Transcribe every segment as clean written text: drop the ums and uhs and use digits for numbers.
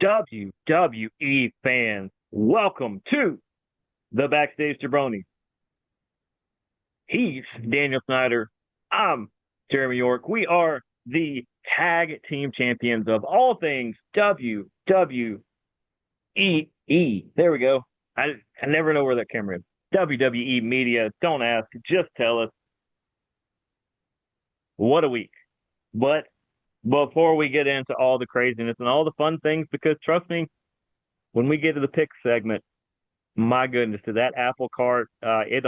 WWE fans, welcome to the Backstage Jabronis. He's Daniel Snyder. I'm Jeremy York. We are the tag team champions of all things WWE. There we go. I never know where that camera is. WWE media. Don't ask. Just tell us. What a week. But before we get into all the craziness and all the fun things, because trust me, when we get to the pick segment, my goodness, to that apple cart, it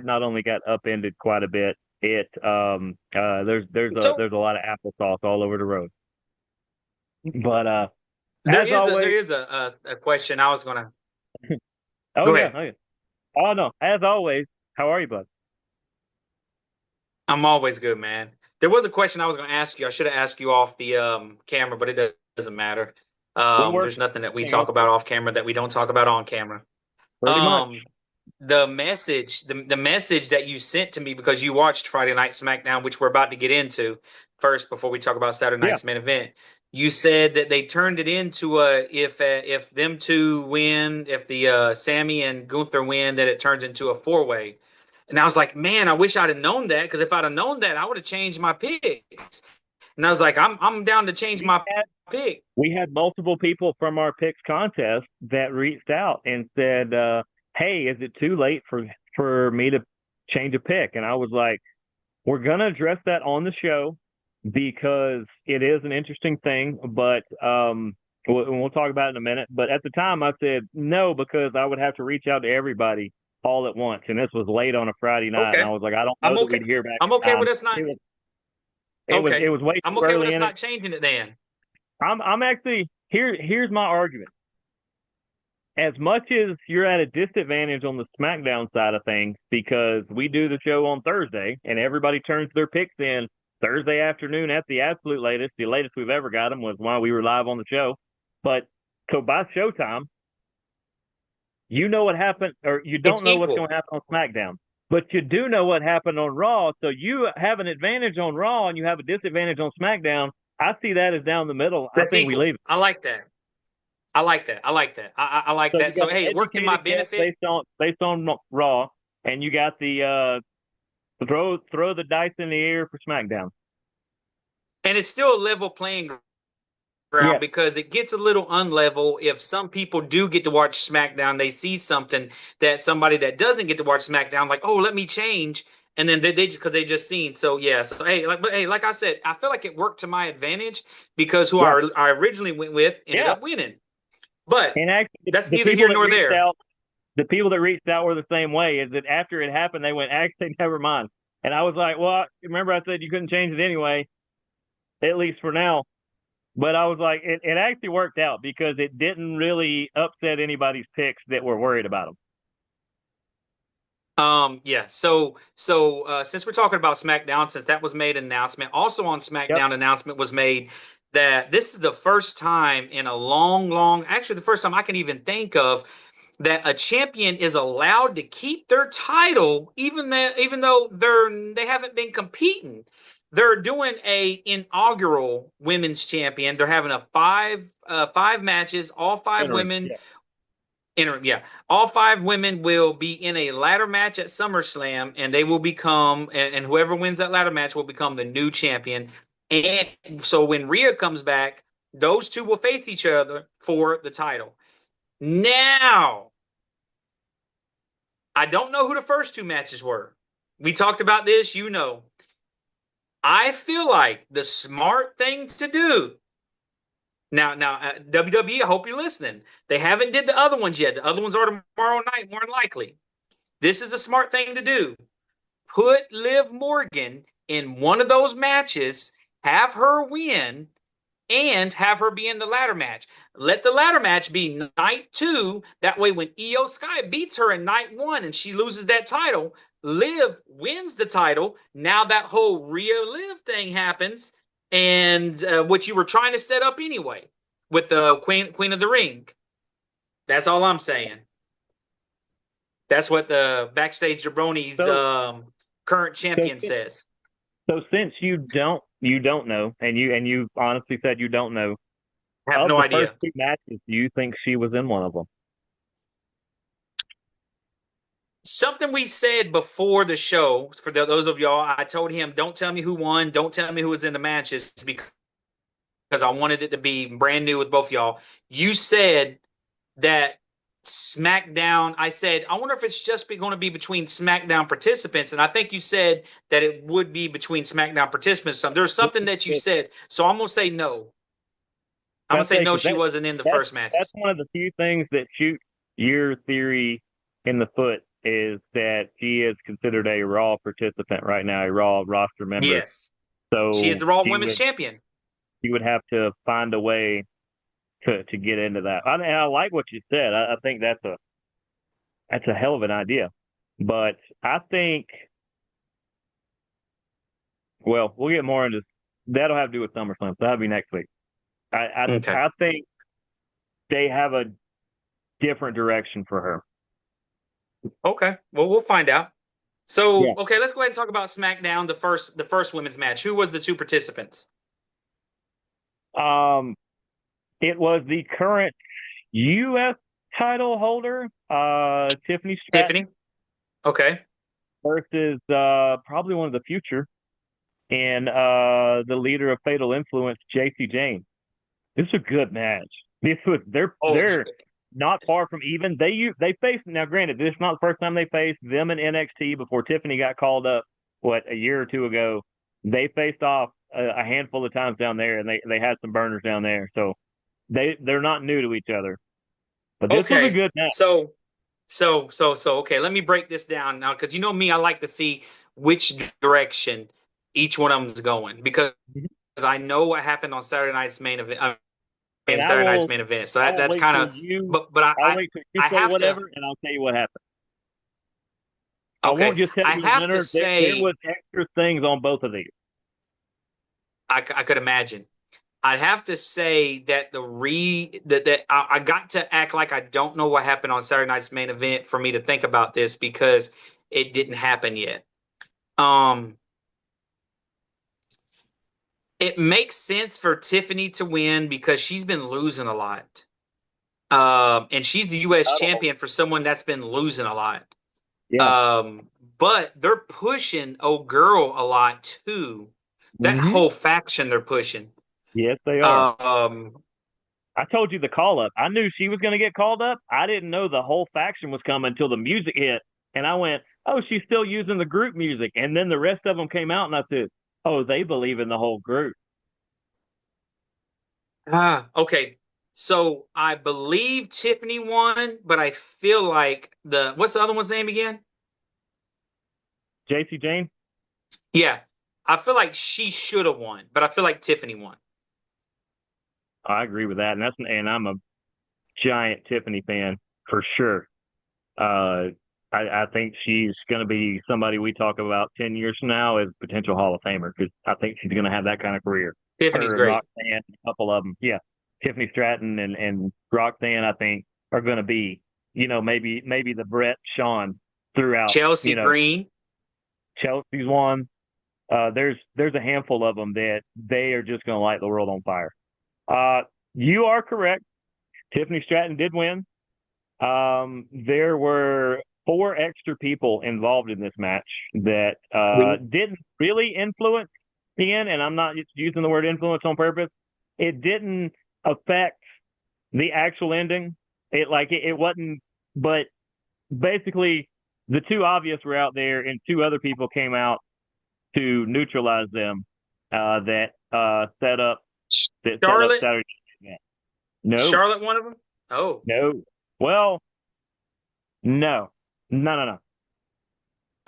not only got upended quite a bit. So There's a lot of applesauce all over the road. But there as is a always, question I was gonna oh go yeah, ahead. oh yeah, oh no, as always, how are you, bud? I'm always good, man. There was a question I was gonna ask you. I should have asked you off the camera, but doesn't matter. We're There's working. nothing that we Hang on, talk about off camera that we don't talk about on camera. pretty much. Um, the message that you sent to me because you watched Friday Night SmackDown, which we're about to get into first before we talk about Saturday Yeah, Night's main event. You said that they turned it into a if them two win, if the Sammy and Gunther win, that it turns into a four-way. And I was like, man, I wish I'd have known that because if I'd have known that, I would have changed my picks. And I was like, I'm down to change we my had pick. we had multiple people from our picks contest that reached out and said, "Hey, is it too late for me to change a pick?" And I was like, "We're gonna address that on the show because it is an interesting thing, but we'll talk about it in a minute." But at the time, I said no because I would have to reach out to everybody all at once, and this was late on a Friday night, and I Okay, was like, "I don't know I'm that okay. we'd hear back I'm in okay time." with us not. It Okay, was way I'm too okay with early us in it. not changing it then. I'm actually here. Here's my argument. As much as you're at a disadvantage on the SmackDown side of things, because we do the show on Thursday and everybody turns their picks in Thursday afternoon at the absolute latest. The latest we've ever got them was while we were live on the show. But so by showtime, you know what happened, or you It's don't know what's equal. going to happen on SmackDown. But you do know what happened on Raw. So you have an advantage on Raw and you have a disadvantage on SmackDown. I see that as down the middle. I That's think we equal. leave it. I like that. I like that. I like that. I like So you that. So got hey, the it worked in my educated guess benefit, based on Raw, and you got the throw the dice in the air for SmackDown. and it's still a level playing ground Yes, because it gets a little unlevel if some people do get to watch SmackDown. They see something that somebody that doesn't get to watch SmackDown, like, oh, let me change, and then they just because they just seen. So yeah. So hey, like I said, I feel like it worked to my advantage because who yeah, I originally went with ended yeah. up winning. But And actually, that's neither here nor there. the people that reached out were the same way. Is that after it happened, they went, actually, never mind. And I was like, well, remember I said you couldn't change it anyway, at least for now. But I was like, it actually worked out because it didn't really upset anybody's picks that were worried about them. Yeah. So since we're talking about SmackDown, since that was made an announcement, also on Yep. SmackDown announcement was made that this is the first time in a actually the first time I can even think of that a champion is allowed to keep their title even though they haven't been competing. They're doing a inaugural women's champion. They're having a five matches, all five Interim. women Yeah. interim. Yeah, all five women will be in a ladder match at SummerSlam, and they will become, and whoever wins that ladder match will become the new champion. And so when Rhea comes back, those two will face each other for the title. Now, I don't know who the first two matches were. We talked about this, you know. I feel like the smart thing to do now, WWE, I hope you're listening. They haven't did the other ones yet. The other ones are tomorrow night, more than likely. This is a smart thing to do. Put Liv Morgan in one of those matches, have her win, and have her be in the ladder match. Let the ladder match be night two. That way, when Io Sky beats her in night one and she loses that title, Liv wins the title. Now that whole Rhea Liv thing happens, and what you were trying to set up anyway with the Queen of the Ring. That's all I'm saying. That's what the Backstage Jabronis So, current so champion says. So since you don't know, and you honestly said you don't know, I have of no the first idea. two matches, do you think she was in one of them? Something we said before the show, for those of y'all, I told him, don't tell me who won, don't tell me who was in the matches because I wanted it to be brand new with both y'all. You said that SmackDown, I said, I wonder if it's just going to be between SmackDown participants. And I think you said that it would be between SmackDown participants. So there's something that you said. So I'm going to say no. I'm going I to say say no, because she wasn't in the that's first that's matches. one of the few things that shoots your theory in the foot is that she is considered a Raw participant right now, a Raw roster member. Yes. She is So the Raw Women's Champion. she would have to find a way to get into that. I like what you said. I think that's a hell of an idea. But I think, well, we'll get more into that'll have to do with SummerSlam. So that'll be next week. Okay. I think they have a different direction for her. Okay. Well, we'll find out. So, Yeah. okay, let's go ahead and talk about SmackDown, the first women's match. Who was the two participants? It was the current U.S. title holder, Tiffany Stratton, Tiffany. Okay. versus probably one of the future and the leader of Fatal Influence, JC Jane. This is a good match. Oh, They're not far from even. They faced now. Granted, this is not the first time they faced them in NXT before Tiffany got called up. What, a year or two ago? They faced off a handful of times down there, and they had some burners down there. So they're not new to each other. But this was a okay. good match. So, okay, let me break this down now because you know me, I like to see which direction each one of them is going because I know what happened on Saturday night's main event. In And Saturday night's main event, so I will that's wait kind till of. you. But I'll wait till you I say have to. whatever, and I'll tell you what happened. I Okay, won't just tell I you the have to winner. There say was extra things on both of these. I could imagine. I'd have to say that that I got to act like I don't know what happened on Saturday night's main event for me to think about this because it didn't happen yet. Um, it makes sense for Tiffany to win because she's been losing a lot. And she's the U.S. champion for someone that's been losing a lot. Yeah. Um, but they're pushing old girl a lot too. That Mm-hmm. whole faction they're pushing. Yes, they are. I told you the call up. I knew she was going to get called up. I didn't know the whole faction was coming until the music hit. And I went, oh, she's still using the group music. And then the rest of them came out, and I said, oh, they believe in the whole group. Okay. So I believe Tiffany won, but I feel like what's the other one's name again? JC Jane? Yeah. I feel like she should have won, but I feel like Tiffany won. I agree with that. And I'm a giant Tiffany fan for sure. I think she's going to be somebody we talk about 10 years from now as potential Hall of Famer because I think she's going to have that kind of career. Tiffany's Her and great. Roxanne, a couple of them. Yeah. Tiffany Stratton and Roxanne, I think, are going to be, maybe the Brett Sean throughout, Chelsea Green. Chelsea's one. There's a handful of them that they are just going to light the world on fire. You are correct. Tiffany Stratton did win. There were 4 extra people involved in this match that didn't really influence the end, and I'm not using the word influence on purpose. It didn't affect the actual ending. It wasn't, but basically the 2 obvious were out there, and 2 other people came out to neutralize them. That set up Charlotte. Saturday. No, Charlotte, one of them. Oh, no. Well, no.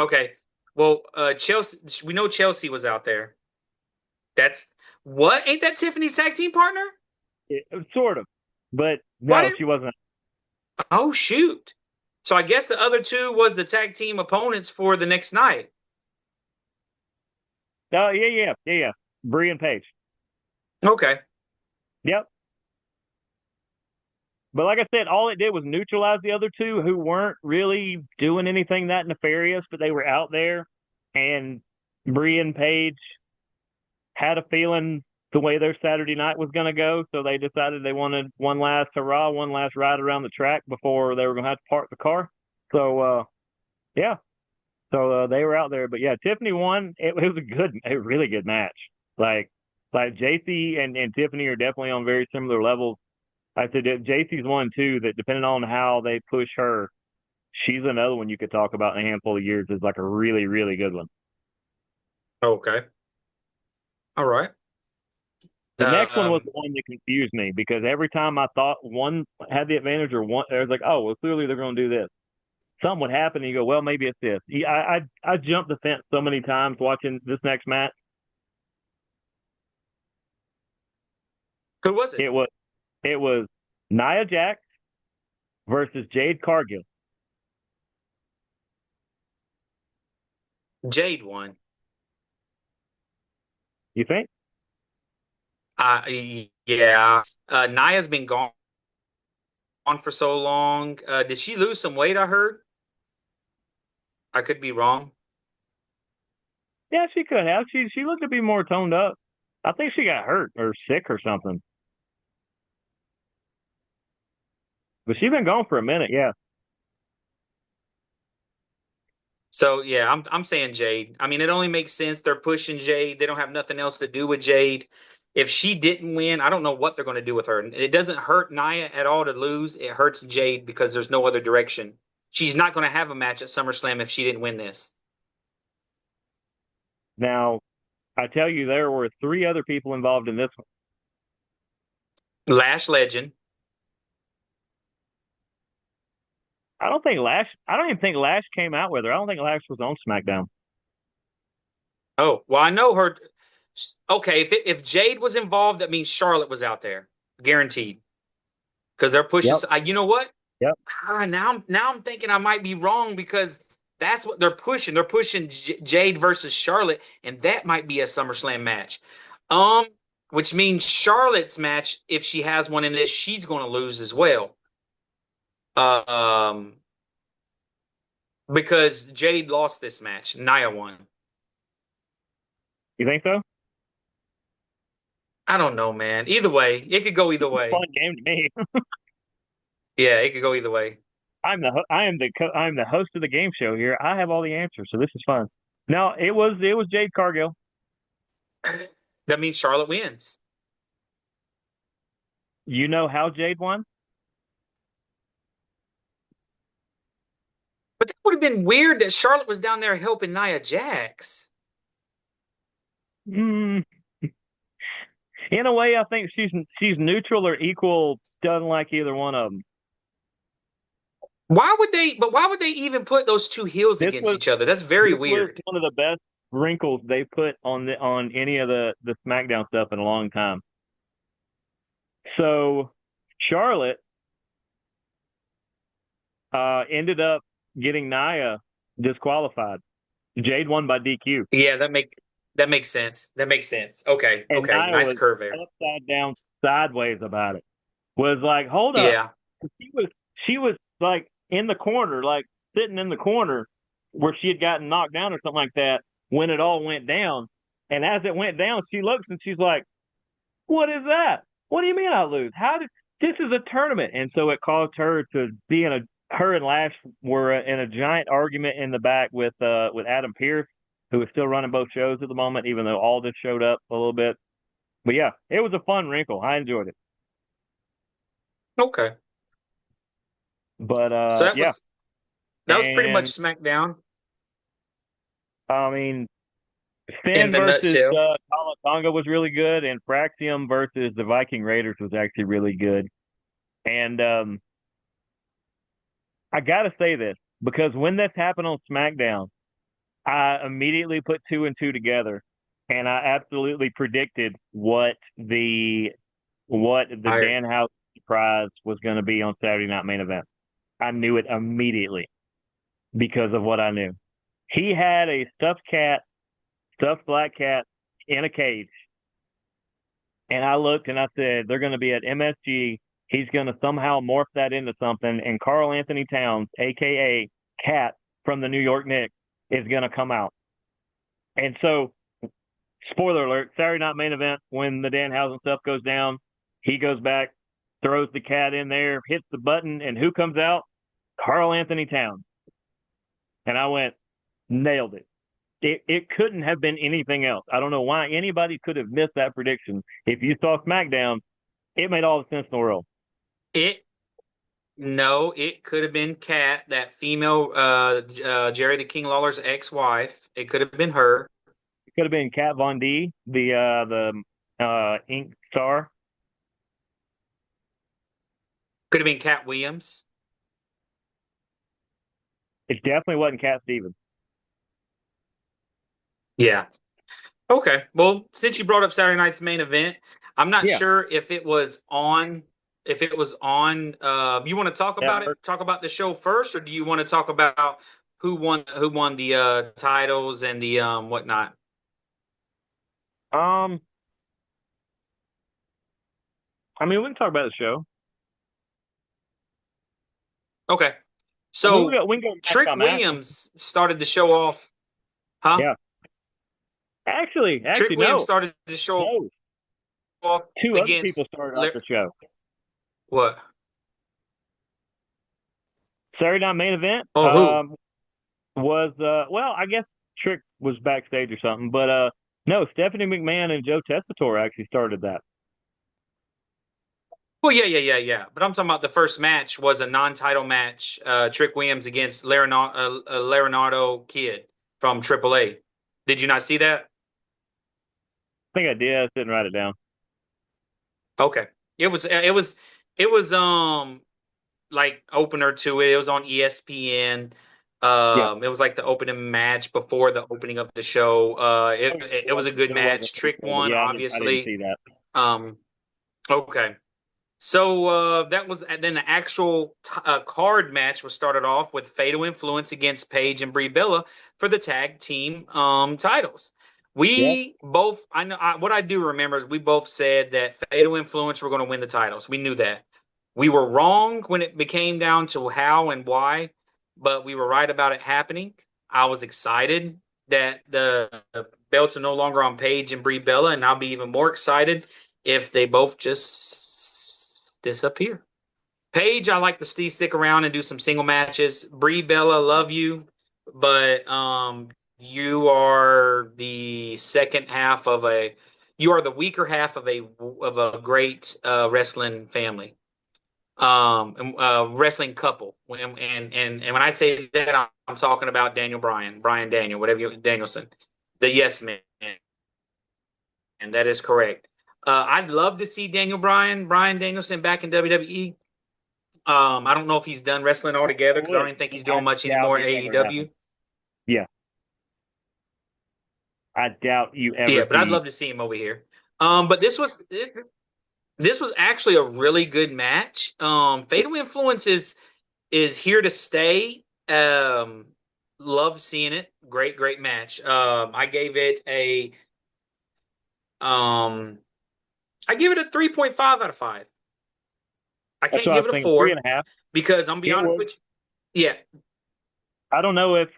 okay. Well, Chelsea. We know Chelsea was out there. That's what? Ain't that Tiffany's tag team partner? Sort of, but Why no, did? she wasn't. Oh shoot! So I guess the other 2 was the tag team opponents for the next night. Oh, yeah. Bree and Paige. Okay. Yep. But like I said, all it did was neutralize the other 2 who weren't really doing anything that nefarious, but they were out there. And Bree and Paige had a feeling the way their Saturday night was going to go. So they decided they wanted one last hurrah, one last ride around the track before they were going to have to park the car. So, yeah. So they were out there. But yeah, Tiffany won. It was a really good match. Like JC and Tiffany are definitely on very similar levels. I said JC's one too, that depending on how they push her, she's another one you could talk about in a handful of years is like a really, really good one. Okay. All right. The next one was Um, the one that confused me because every time I thought one had the advantage or one, I was like, oh, well, clearly they're going to do this. Something would happen and you go, well, maybe it's this. I jumped the fence so many times watching this next match. who was it? It was Nia Jax versus Jade Cargill. Jade won. You think? Yeah. Naya's been gone for so long. Did she lose some weight? I heard. I could be wrong. Yeah, she could have. She looked to be more toned up. I think she got hurt or sick or something. But she's been gone for a minute, yeah. So yeah, I'm saying Jade. I mean, it only makes sense. They're pushing Jade. They don't have nothing else to do with Jade. If she didn't win, I don't know what they're going to do with her. It doesn't hurt Nia at all to lose. It hurts Jade because there's no other direction. She's not going to have a match at SummerSlam if she didn't win this. Now, I tell you, there were three other people involved in this one. Lash Legend. I don't even think Lash came out with her. I don't think Lash was on SmackDown. Oh, well, I know her. Okay, if Jade was involved, that means Charlotte was out there, guaranteed. Because they're pushing. Yep. You know what? Yep. Now I'm thinking I might be wrong because that's what they're pushing. They're pushing Jade versus Charlotte, and that might be a SummerSlam match. Which means Charlotte's match, if she has one in this, she's going to lose as well. Um, because Jade lost this match, Nia won. You think so? I don't know, man. Either way, it could go either way. Fun game to me. Yeah, it could go either way. I'm the host of the game show here. I have all the answers, so this is fun. No, it was Jade Cargill. That means Charlotte wins. You know how Jade won? But that would have been weird that Charlotte was down there helping Nia Jax. Mm. In a way, I think she's neutral or equal. Doesn't like either one of them. Why would they even put those two heels against each other? That's very weird. One of the best wrinkles they put on any of the SmackDown stuff in a long time. So Charlotte ended up getting Nia disqualified. Jade won by DQ. Yeah, that makes sense. That makes sense. Okay. And Okay. Nia Nice was curve there. upside down, sideways about it. Was like, hold up. Yeah. She was like in the corner, like sitting in the corner where she had gotten knocked down or something like that when it all went down. And as it went down, she looks and she's like, "What is that? What do you mean I lose? This is a tournament?" And so it caused her to be her and Lash were in a giant argument in the back with Adam Pearce, who is still running both shows at the moment, even though Aldis showed up a little bit. But yeah, it was a fun wrinkle. I enjoyed it. Okay. But So yeah, that was pretty much SmackDown I mean, in Finn the versus nutshell. Tonga was really good, and Fraxium versus the Viking Raiders was actually really good. And I got to say this because when this happened on SmackDown, I immediately put two and two together, and I absolutely predicted what the Danhausen surprise was going to be on Saturday Night Main Event. I knew it immediately because of what I knew. He had a stuffed black cat in a cage. And I looked and I said, they're going to be at MSG. He's going to somehow morph that into something. And Karl Anthony Towns, a.k.a. Cat from the New York Knicks, is going to come out. And so spoiler alert, Saturday night main event, when the Danhausen stuff goes down, he goes back, throws the cat in there, hits the button, and who comes out? Carl Anthony Towns. And I went, nailed it. It couldn't have been anything else. I don't know why anybody could have missed that prediction. If you saw SmackDown, it made all the sense in the world. No, it could have been Kat, that female, Jerry the King Lawler's ex-wife. It could have been her. It could have been Kat Von D, the Ink star. Could have been Cat Williams. It definitely wasn't Cat Stevens. Yeah. Okay. Well, since you brought up Saturday night's main event, I'm not sure if it was on. If it was on, you want to talk about it? Talk about the show first, or do you want to talk about who won the titles and the whatnot? I mean, we can talk about the show. Okay. So we can go Trick Williams started the show off. Huh? Yeah. Actually, Trick Williams started the show off. Two other people started off the show. What? Saturday night main event who? Was well, I guess Trick was backstage or something, but no, Stephanie McMahon and Joe Tessitore actually started that. Well, yeah. But I'm talking about the first match was a non-title match, Trick Williams against Leonardo Kid from AAA. Did you not see that? I think I did. I didn't write it down. Okay. It was like opener to it. It was on ESPN. It was like the opening match before the opening of the show. It was a good match. Trick won, obviously. I didn't see that. Okay. So that was, and then the actual card match was started off with Fatal Influence against Paige and Brie Bella for the tag team titles. We both, what I do remember is we both said that Fatal Influence were going to win the titles. We knew that. We were wrong when it became down to how and why, but we were right about it happening. I was excited that the belts are no longer on Paige and Brie Bella, and I'll be even more excited if they both just disappear. Paige, I like to stick around and do some single matches. Brie Bella, love you, but you are the weaker half of a great wrestling family, wrestling couple. And when I say that, I'm talking about Brian Daniel, Danielson, the Yes Man, and that is correct. I'd love to see Brian Danielson back in WWE. I don't know if he's done wrestling altogether because I don't even think he's doing much anymore at AEW. Yeah. I doubt you ever. Yeah, but I'd love to see him over here. But this was actually a really good match. Fatal Influence is here to stay. Love seeing it. Great match. I gave it a 3.5 out of 5. I can't give it a 4 3.5 because I'm be honest with you. Yeah. I don't know if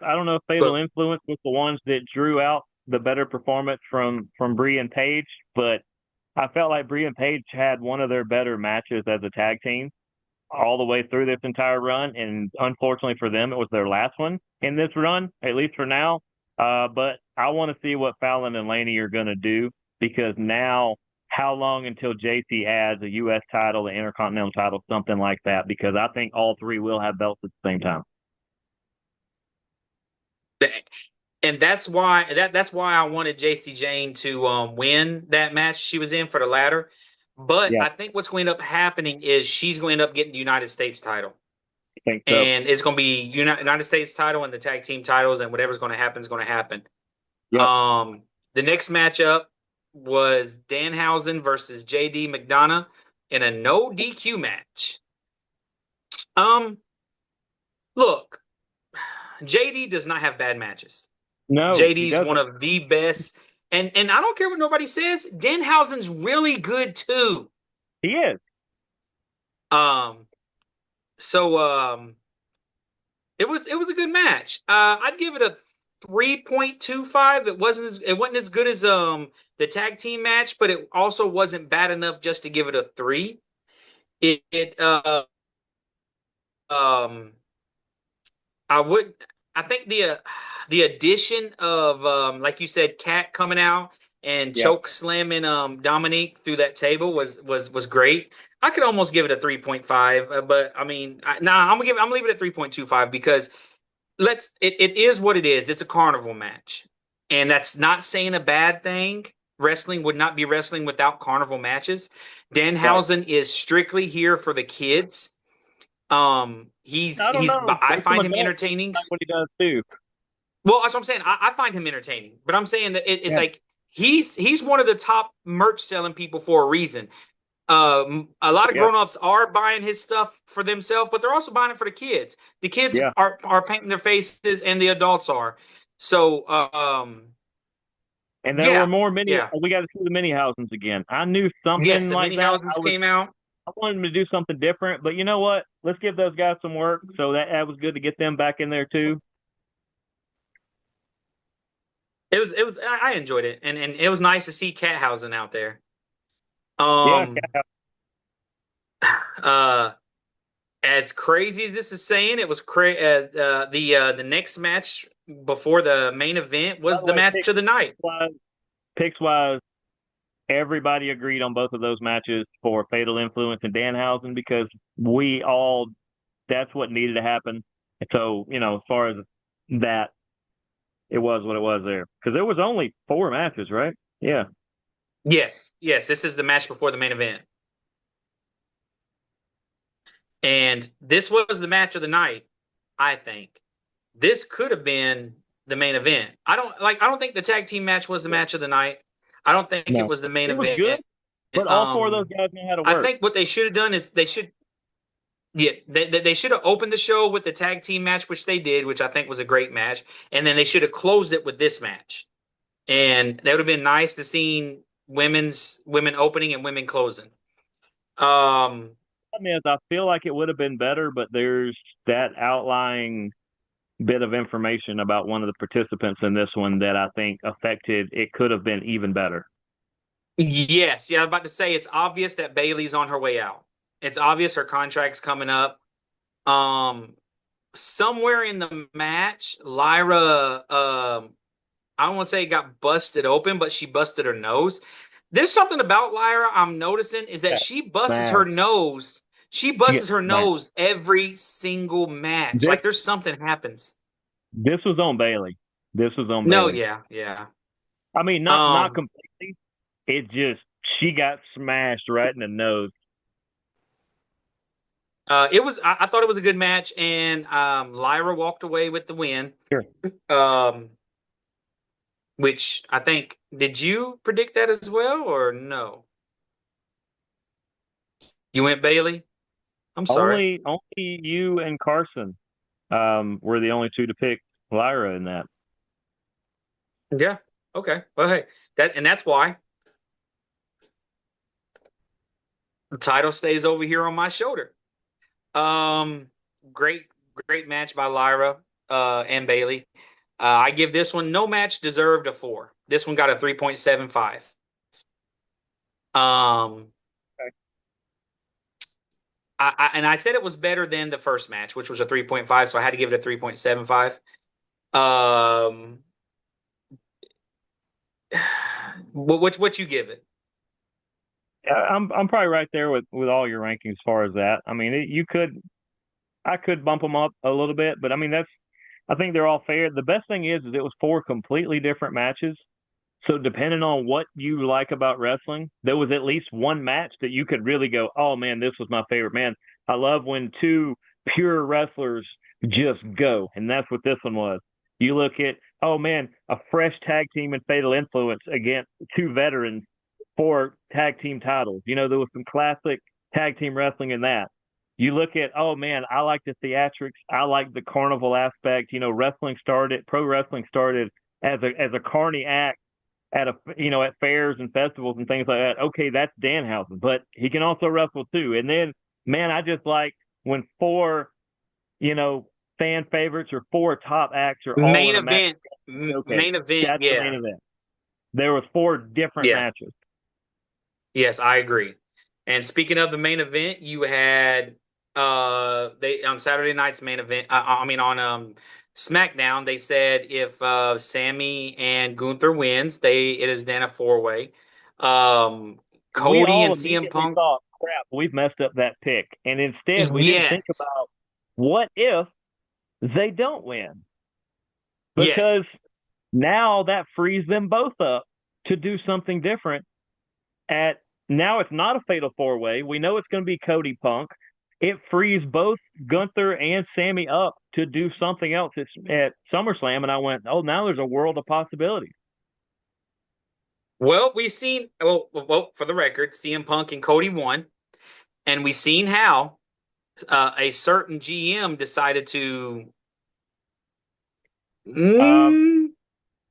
Fatal Influence was the ones that drew out the better performance from Brie and Paige, but I felt like Brie and Paige had one of their better matches as a tag team all the way through this entire run, and unfortunately for them, it was their last one in this run, at least for now. But I want to see what Fallon and Laney are going to do, because now, how long until JC adds a U.S. title, an Intercontinental title, something like that? Because I think all three will have belts at the same time. And that's why I wanted JC Jane to win that match she was in for the ladder. But I think what's going to end up happening is she's going to end up getting the United States title. I think so. And it's going to be United States title and the tag team titles, and whatever's going to happen is going to happen. Yep. The next matchup was Danhausen versus JD McDonough in a no DQ match. Look, JD does not have bad matches. No, JD's one of the best. And I don't care what nobody says, Danhausen's really good too. He is. So it was a good match. I'd give it a 3.25. It wasn't as good as the tag team match, but it also wasn't bad enough just to give it a 3. It um I would I think the addition of like you said, Cat coming out and Yep. choke slamming Dominique through that table was great. I could almost give it a 3.5, but I mean, I'm gonna leave it at 3.25 because it is what it is. It's a carnival match. And that's not saying a bad thing. Wrestling would not be wrestling without carnival matches. Right. Danhausen is strictly here for the kids. I don't know. I There's some find him adults that entertaining. like what he does too. Well, that's what I'm saying. I find him entertaining, but I'm saying that it's Yeah. like he's one of the top merch selling people for a reason. A lot of Yeah. grown-ups are buying his stuff for themselves, but they're also buying it for the kids. The kids Yeah. are painting their faces, and the adults are. So, And there were yeah, more mini. yeah, We got to see the mini housings again. I knew yes, something the like mini that. houses came out. I wanted them to do something different, but you know what? Let's give those guys some work. So that was good to get them back in there too. It was I enjoyed it, and it was nice to see Cathausen out there. Yeah. Um, uh, as crazy as this is saying, it was the next match before the main event By was the the way, match of the night. picks wise, everybody agreed on both of those matches for Fatal Influence and Danhausen because we all that's what needed to happen. So as far as that, it was what it was there because there was only 4 matches, right? Yeah. Yes, yes, this is the match before the main event. And this was the match of the night, I think. This could have been the main event. I don't think the tag team match was the match of the night. I don't think it No, was the main it was good, event. but all 4 of those Um, guys know how to I work. think what they should have done is they should have opened the show with the tag team match, which they did, which I think was a great match, and then they should have closed it with this match. And that would have been nice to see women opening and women closing. I mean, I feel like it would have been better, but there's that outlying bit of information about one of the participants in this one that I think affected it could have been even better. Yes, yeah, I'm about to say it's obvious that Bailey's on her way out. It's obvious her contract's coming up. Um, Somewhere in the match, Lyra, I don't want to say it got busted open, but she busted her nose. There's something about Lyra I'm noticing is that Yeah, she busts smash. her nose. She She gets busts her smashed. nose every single match. This Like there's something happens. this was on Bailey. This was on No, Bailey. yeah, yeah. I mean, not Um, completely. It just she got smashed right in the nose. I thought it was a good match, and Lyra walked away with the win. Sure. Um, which I think, did you predict that as well or no? You went Bailey? I'm sorry. Only you and Carson were the only 2 to pick Lyra in that. Yeah. Okay. Well, hey, that's why the title stays over here on my shoulder. Um, great, great match by Lyra and Bailey. I give this one no match deserved a 4. This one got a 3.75. Um, Okay. I said it was better than the first match, which was a 3.5, so I had to give it a 3.75. Um, what you give it? I'm probably right there with all your rankings as far as that. I mean, I could bump them up a little bit, but I mean I think they're all fair. The best thing is it was 4 completely different matches. So depending on what you like about wrestling, there was at least one match that you could really go, "Oh man, this was my favorite." Man, I love when 2 pure wrestlers just go, and that's what this one was. You look at, oh man, a fresh tag team in Fatal Influence against 2 veterans for tag team titles. There was some classic tag team wrestling in that. You look at, oh man, I like the theatrics. I like the carnival aspect. Pro wrestling started as a carny act at fairs and festivals and things like that. Okay, that's Danhausen, but he can also wrestle too. And then, man, I just like when 4, you know, fan favorites or 4 top acts are all Main in a match. event. Okay, Main event. that's the Yeah. main event. There was 4 different Yeah. matches. Yes, I agree. And speaking of the main event, you had they on Saturday night's main event. I mean on SmackDown, they said if Sammy and Gunther wins, it is then a 4-way. We Cody all and CM immediately Punk. thought, crap, we've messed up that pick. And instead, we didn't think Yes. about what if they don't win? Because Yes. now that frees them both up to do something different. Now it's not a fatal 4-way. We know it's going to be Cody Punk. It frees both Gunther and Sammy up to do something else at SummerSlam. And I went, oh, now there's a world of possibilities. Well, we've seen. Well, for the record, CM Punk and Cody won, and we've seen how a certain GM decided to. Um, Mm,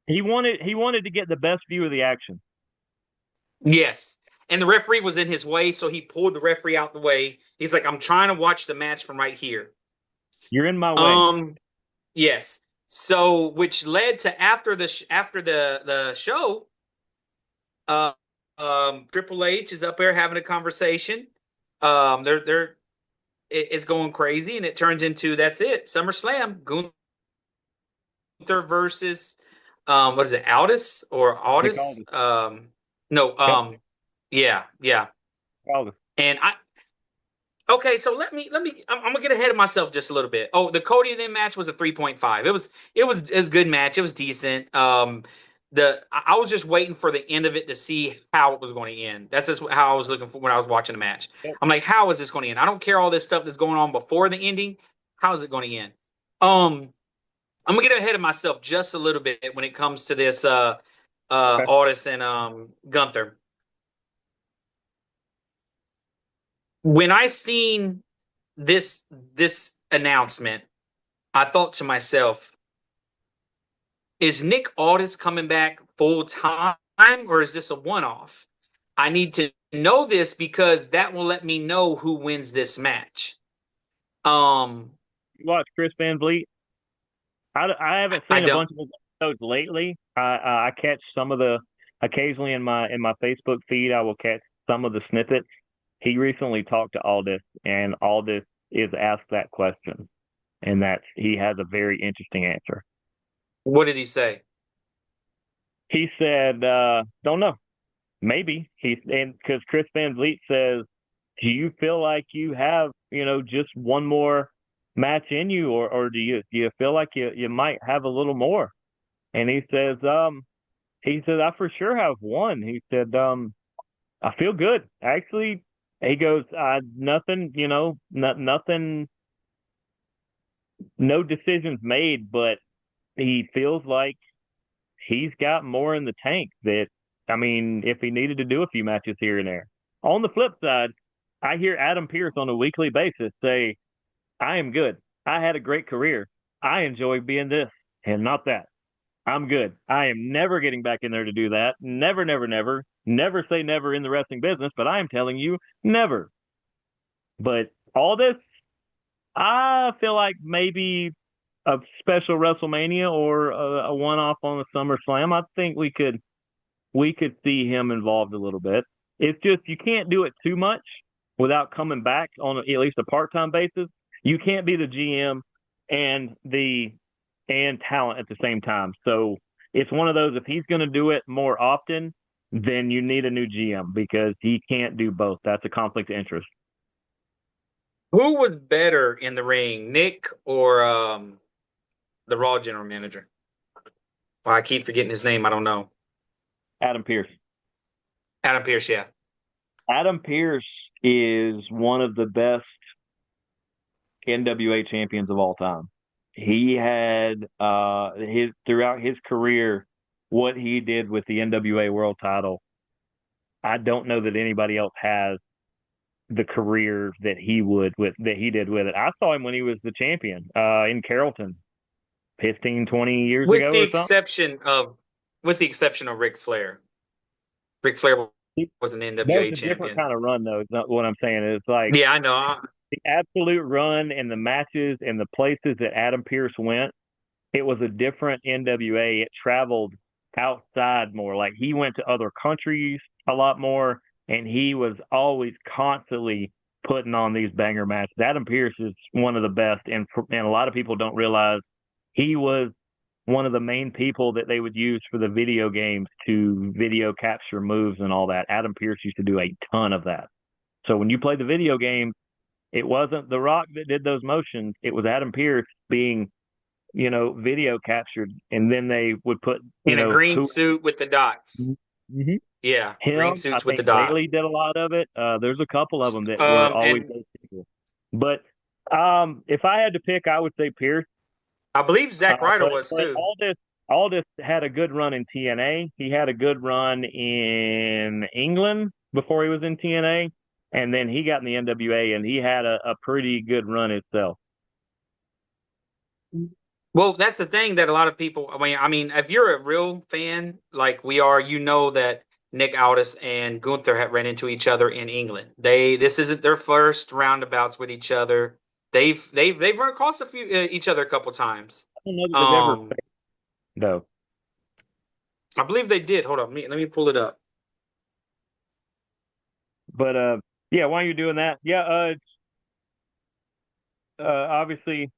he wanted to get the best view of the action. yes, and the referee was in his way, so he pulled the referee out the way. He's like, "I'm trying to watch the match from right here." You're in my way. Yes. So, which led to after the show, uh, Triple H is up there having a conversation. It's going crazy, and it turns into that's it. SummerSlam, Gunther versus what is it, Aldis or Nick Aldis? Aldis. No, Yep, yeah. Aldis. And okay, so I'm gonna get ahead of myself just a little bit. Oh, the Cody and them match was a 3.5. It was a good match. It was decent. I was just waiting for the end of it to see how it was going to end. That's just how I was looking for when I was watching the match. Yep. I'm like, how is this going to end? I don't care all this stuff that's going on before the ending. How is it going to end? I'm gonna get ahead of myself just a little bit when it comes to this Okay. Aldis and Gunther. When I seen this announcement, I thought to myself, is Nick Aldis coming back full time or is this a one-off? I need to know this because that will let me know who wins this match. You watch Chris Van Vliet? I haven't I seen a don't. bunch of his episodes lately. I catch some of the occasionally in my Facebook feed. I will catch some of the snippets. He recently talked to Aldis, and Aldis is asked that question, and he has a very interesting answer. What did he say? He said, "Don't know. Maybe." And because Chris Van Vliet says, "Do you feel like you have just one more match in you, or do you feel like you might have a little more?" And he says, "I for sure have one." He said, "I feel good actually." He goes, "Nothing, nothing, no decisions made, but he feels like he's got more in the tank that, I mean, if he needed to do a few matches here and there." On the flip side, I hear Adam Pearce on a weekly basis say, "I am good. I had a great career. I enjoy being this and not that. I'm good. I am never getting back in there to do that. Never, never, never. Never say never in the wrestling business, but I am telling you, never." But all this, I feel like maybe a special WrestleMania or a one-off on the SummerSlam. I think we could see him involved a little bit. It's just you can't do it too much without coming back on at least a part-time basis. You can't be the GM and talent at the same time. So it's one of those, if he's going to do it more often, then you need a new GM because he can't do both. That's a conflict of interest. Who was better in the ring, Nick or the Raw general manager? Well, I keep forgetting his name. I don't know. Adam Pearce. Adam Pearce, yeah. Adam Pearce is one of the best NWA champions of all time. He had throughout his career, what he did with the NWA World Title. I don't know that anybody else has the career that he did with it. I saw him when he was the champion in Carrollton 15, 20 years With ago the or something. exception of Ric Flair. Ric Flair was an That NWA was a different champion. kind of run, though. Is not what I'm saying. It's like, Yeah, I know. the absolute run and the matches and the places that Adam Pearce went, it was a different NWA. It traveled outside more. Like he went to other countries a lot more, and he was always constantly putting on these banger matches. Adam Pearce is one of the best, and a lot of people don't realize he was one of the main people that they would use for the video games to video capture moves and all that. Adam Pearce used to do a ton of that. So when you play the video game, it wasn't The Rock that did those motions. It was Adam Pearce being, video captured, and then they would put, In a green who. suit with the dots. Mm-hmm. Yeah, green Him, I suits with the think dot. Bailey did a lot of it. There's a couple of them that were always And those people. But if I had to pick, I would say Pierce. I believe Zack Ryder was But too. Aldis had a good run in TNA. He had a good run in England before he was in TNA, and then he got in the NWA, and he had a pretty good run himself. Well, that's the thing that a lot of people. I mean, if you're a real fan like we are, you know that Nick Aldis and Gunther had ran into each other in England. This isn't their first roundabouts with each other. They've run across each other a couple times. I don't know that they've ever faced, though. I believe they did. Hold on, let me pull it up. But yeah, while you're doing that, yeah, obviously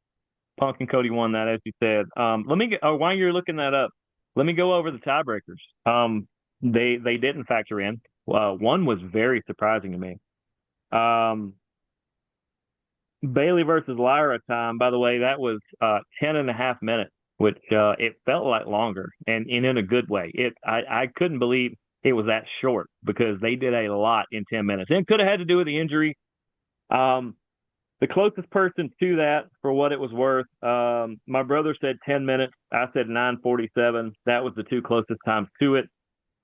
Punk and Cody won that, as you said. Let me get, while you're looking that up, let me go over the tiebreakers. They didn't factor in. One was very surprising to me. Bailey versus Lyra time, by the way, that was 10.5 minutes, which it felt like longer, and in a good way. I couldn't believe it was that short because they did a lot in 10 minutes. And it could have had to do with the injury. The closest person to that, for what it was worth, my brother said 10 minutes. I said 9:47. That was the two closest times to it,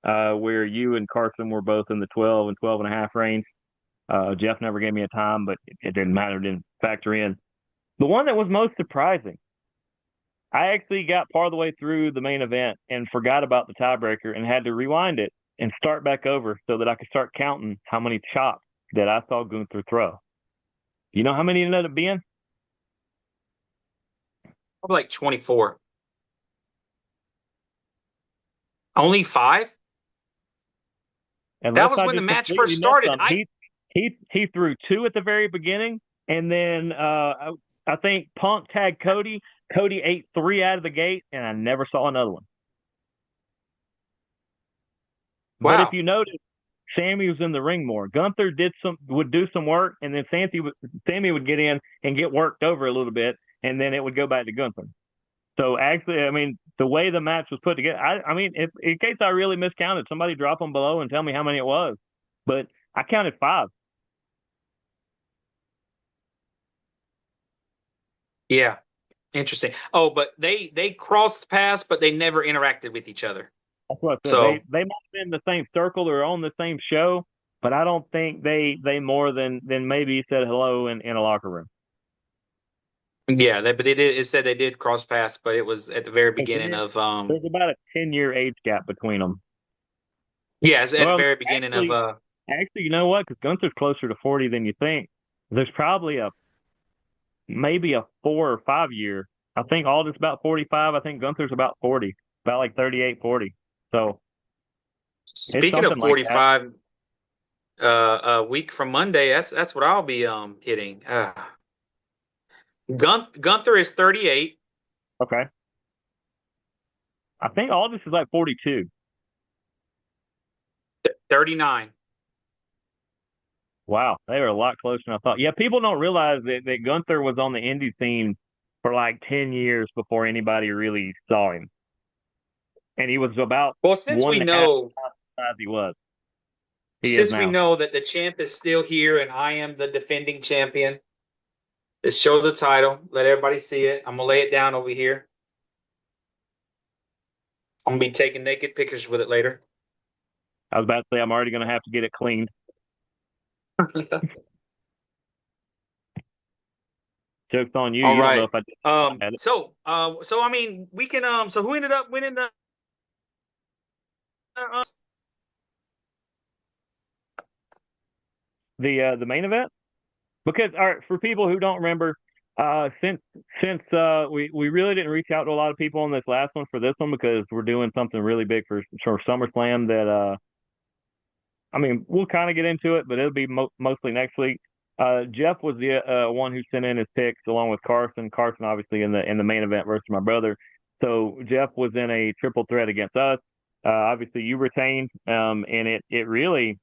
where you and Carson were both in the 12 and 12 and a half range. Jeff never gave me a time, but it didn't matter. It didn't factor in. The one that was most surprising, I actually got part of the way through the main event and forgot about the tiebreaker and had to rewind it and start back over so that I could start counting how many chops that I saw Gunther throw. You know how many it ended up being? Probably like 24. Only 5? That was when the match first started. He threw 2 at the very beginning, and then I think Punk tagged Cody. Cody ate 3 out of the gate, and I never saw another one. Wow. But if you notice, Sammy was in the ring more. Gunther would do some work, and then Sammy would get in and get worked over a little bit, and then it would go back to Gunther. So actually, I mean, the way the match was put together, I mean, if, in case I really miscounted, somebody drop them below and tell me how many it was. But I counted 5. Yeah, interesting. Oh, but they crossed paths, but they never interacted with each other. That's what I said. So they might have been in the same circle or on the same show, but I don't think they more than maybe said hello in a locker room. yeah, but they did. It said they did cross paths, but it was at the very beginning of There's about a 10-year age gap between them. Yeah, it's at the very beginning of Actually, you know what? Because Gunther's closer to 40 than you think. There's probably maybe a 4 or 5 year. I think Aldis about 45. I think Gunther's about 40, about like 38, 40. So speaking of 45, like a week from Monday, that's what I'll be hitting. Gunther is 38. Okay. I think Aldis is like 42. 39. Wow, they were a lot closer than I thought. Yeah, people don't realize that Gunther was on the indie scene for like 10 years before anybody really saw him. And he was about since we know size he was. Since we know that the champ is still here and I am the defending champion, let's show the title. Let everybody see it. I'm going to lay it down over here. I'm going to be taking naked pictures with it later. I was about to say, I'm already going to have to get it cleaned. Joke's on you. All you right. don't know if I so I mean, we can so who ended up winning the the main event? Because all right, for people who don't remember, since we really didn't reach out to a lot of people on this last one for this one because we're doing something really big for SummerSlam that I mean we'll kind of get into it, but it'll be mostly next week. Jeff was the one who sent in his picks along with Carson. Carson obviously in the main event versus my brother. So Jeff was in a triple threat against us. Obviously you retained, and it really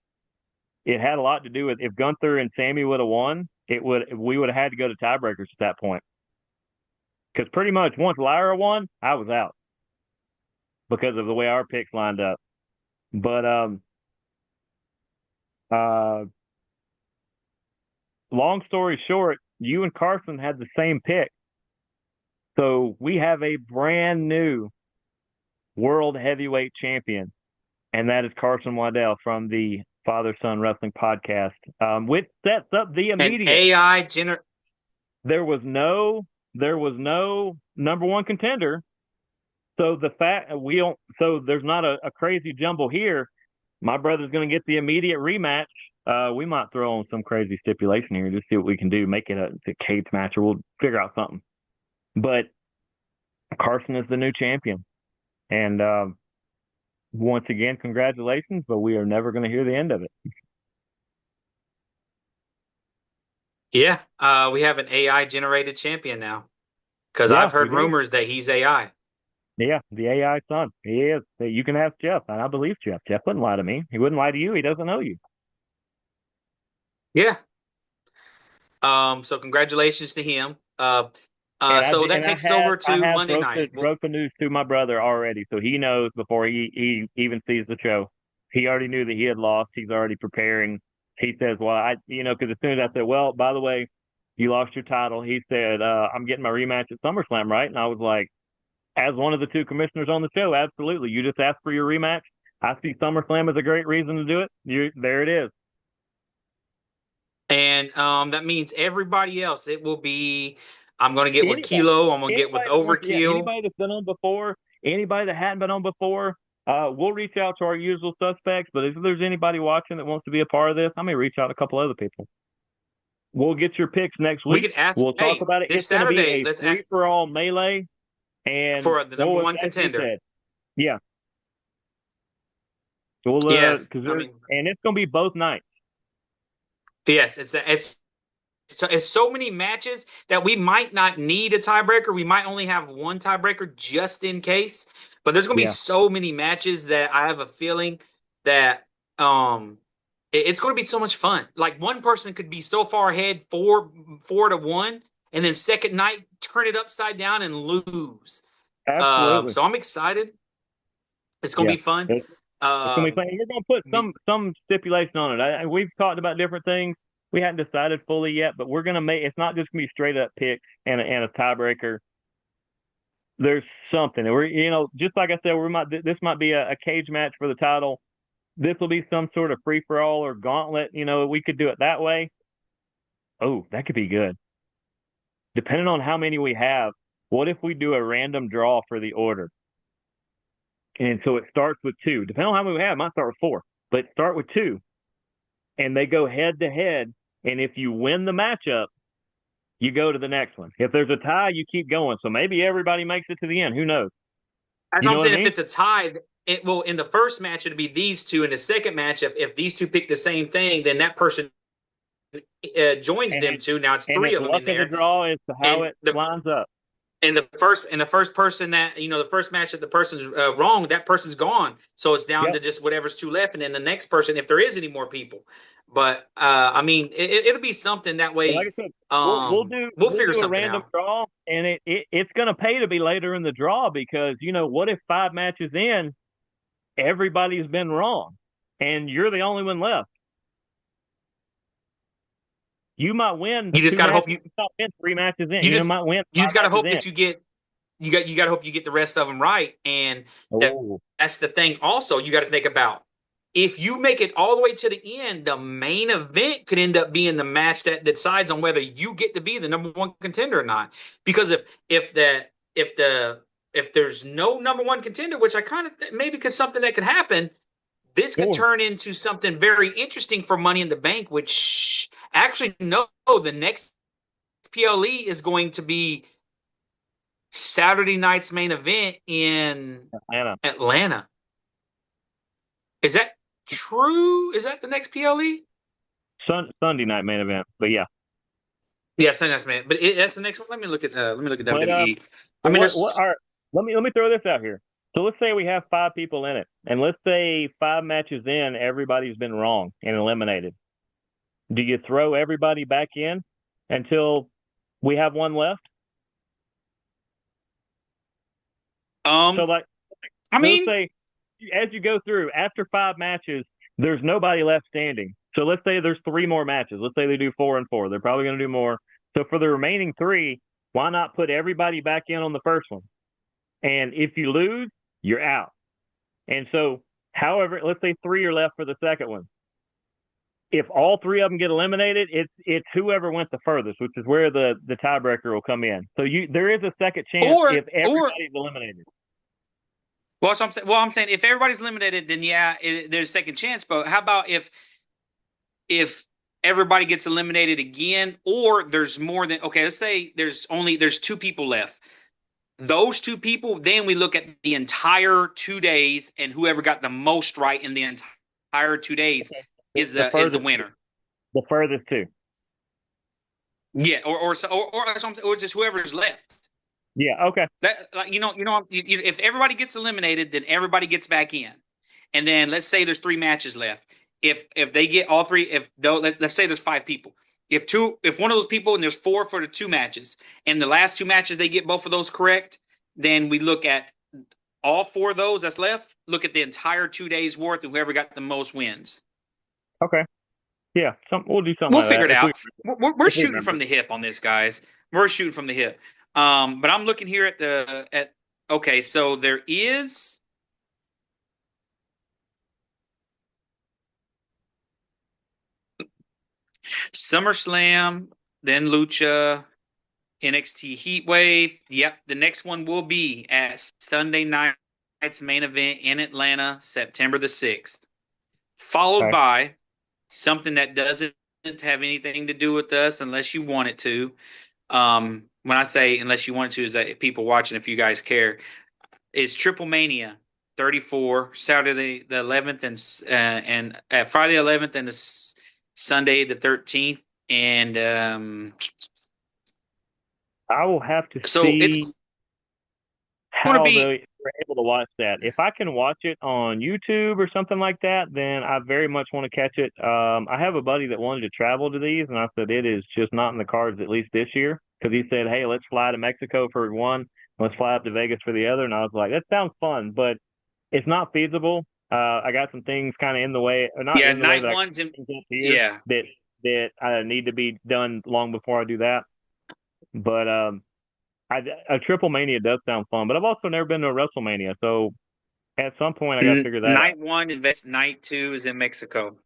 it had a lot to do with if Gunther and Sammy would have won, we would have had to go to tiebreakers at that point. Because pretty much once Lyra won, I was out because of the way our picks lined up. But uh, long story short, you and Carson had the same pick, so we have a brand new world heavyweight champion, and that is Carson Waddell from the Father Son Wrestling Podcast, which sets up the immediate An AI there was no number one contender. So the fact so there's not a crazy jumble here. My brother's going to get the immediate rematch. We might throw on some crazy stipulation here, just see what we can do. Make it a cage match, or we'll figure out something. But Carson is the new champion, and once again, congratulations. But we are never going to hear the end of it. Yeah, we have an AI generated champion now because I've heard rumors that he's AI. Yeah, the AI son. He is. You can ask Jeff, and I believe Jeff. Jeff wouldn't lie to me. He wouldn't lie to you. He doesn't know you. Yeah. So congratulations to him. So that takes us over to Monday night. Broke the news to my brother already, so he knows before he even sees the show. He already knew that he had lost. He's already preparing. He says, well, because as soon as I said, well, by the way, you lost your title, he said, I'm getting my rematch at SummerSlam, right? And I was like, as one of the two commissioners on the show, absolutely. You just asked for your rematch. I see SummerSlam as a great reason to do it. There it is. And that means everybody else, it will be, I'm going to get with Kilo. I'm going to get with Overkill. Anybody that's been on before, anybody that hadn't been on before, we'll reach out to our usual suspects. But if there's anybody watching that wants to be a part of this, I may reach out to a couple other people. We'll get your picks next week. We can ask. We'll talk about it. This Saturday, it's going to be a free-for-all melee. And for the number one contender. Yeah. We'll, yes. And it's going to be both nights. Yes. It's so many matches that we might not need a tiebreaker. We might only have one tiebreaker just in case. But there's going to be so many matches that I have a feeling that it's going to be so much fun. Like one person could be so far ahead, 4-1. And then second night, turn it upside down and lose. Absolutely. So I'm excited. It's going to be fun. It's going to be fun. We're going to put some stipulation on it. We've talked about different things. We hadn't decided fully yet, but we're going to make. It's not just going to be straight up picks and a tiebreaker. There's something. Just like I said, this might be a cage match for the title. This will be some sort of free for all or gauntlet. We could do it that way. Oh, that could be good. Depending on how many we have, what if we do a random draw for the order? And so it starts with 2. Depending on how many we have, it might start with 4. But start with 2. And they go head to head. And if you win the matchup, you go to the next one. If there's a tie, you keep going. So maybe everybody makes it to the end. Who knows? That's what I'm saying. If it's a tie, in the first match, it'll be these two. In the second matchup, if these two pick the same thing, then that person joins them two. Now it's 3 of them in there. The draw is how it lines up. And the first person that the first match that the person's wrong, that person's gone. So it's down to just whatever's 2 left, and then the next person, if there is any more people. But it'll be something that way. Like I said, we'll figure something out. Random draw, and it's going to pay to be later in the draw because what if 5 matches in, everybody's been wrong, and you're the only one left. You might win. You just got to hope you might win 3 matches in. You might win. You just got to hope that you get. You got to hope you get the rest of them right, and that's the thing. Also, you got to think about if you make it all the way to the end, the main event could end up being the match that decides on whether you get to be the number one contender or not. Because if there's no number one contender, which I kind of maybe because something that could happen, this could Sure. turn into something very interesting for Money in the Bank, which actually, no, the next PLE is going to be Saturday night's main event in Atlanta. Atlanta. Is that true? Is that the next PLE? Sunday night main event. But yeah. Yeah, Sunday night's main. But that's the next one. Let me look at But WWE. I mean, what there's are let me throw this out here. So let's say we have 5 people in it, and let's say 5 matches in, everybody's been wrong and eliminated. Do you throw everybody back in until we have one left? So like, I let's mean, say as you go through after 5 matches, there's nobody left standing. So let's say there's 3 more matches. Let's say they do 4 and 4. They're probably going to do more. So for the remaining 3, why not put everybody back in on the first one? And if you lose, you're out. And so, however, let's say 3 are left for the second one. If all 3 of them get eliminated, it's whoever went the furthest, which is where the tiebreaker will come in. So there is a second chance if everybody's eliminated. Well, so I'm saying if everybody's eliminated, then yeah, there's a second chance. But how about if everybody gets eliminated again, or there's more than let's say there's 2 people left. Those 2 people, then we look at the entire 2 days, and whoever got the most right in the entire 2 days is the winner. The furthest 2. Yeah, or just whoever's left. Yeah. Okay. That if everybody gets eliminated, then everybody gets back in, and then let's say there's 3 matches left. If they get all 3, let's say there's 5 people. If one of those people, and there's 4 for the 2 matches, and the last 2 matches they get both of those correct, then we look at all 4 of those that's left. Look at the entire 2 days worth, and whoever got the most wins. Okay. Yeah. We'll do something. We'll like figure that. it out. We're shooting from the hip on this, guys. We're shooting from the hip. But I'm looking here at okay, so there is SummerSlam, then Lucha, NXT Heatwave. Yep, the next one will be at Sunday night's main event in Atlanta, September the 6th. Followed by something that doesn't have anything to do with us unless you want it to. When I say unless you want it to, is that people watching, if you guys care, is Triple Mania 34, Saturday the 11th and Friday the 11th and Sunday the 13th. And I will have to so see it's how they're able to watch that. If I can watch it on YouTube or something like that, then I very much want to catch it. I have a buddy that wanted to travel to these, and I said it is just not in the cards, at least this year, because he said, hey, let's fly to Mexico for one, let's fly up to Vegas for the other. And I was like, that sounds fun, but it's not feasible. I got some things kind of in the way, or not in the way that need to be done long before I do that. But a Triple Mania does sound fun, but I've also never been to a WrestleMania, so at some point I got to figure that night out. 1 and night 2 is in Mexico.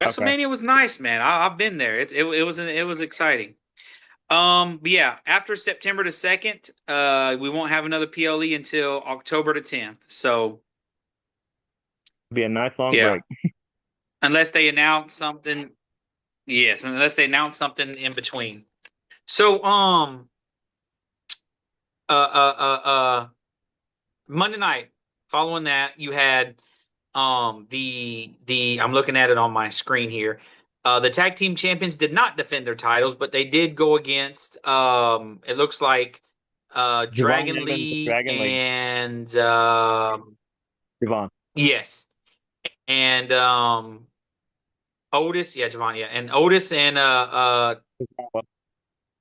WrestleMania was nice, man. I've been there. It was exciting. But yeah, after September the 2nd, we won't have another PLE until October the 10th. So be a nice long break. Unless they announce something. Yes, unless they announce something in between. So Monday night, following that, you had the I'm looking at it on my screen here. The tag team champions did not defend their titles, but they did go against it looks like Dragon Lee and Javon. Yes. And Otis, Javon, and Otis and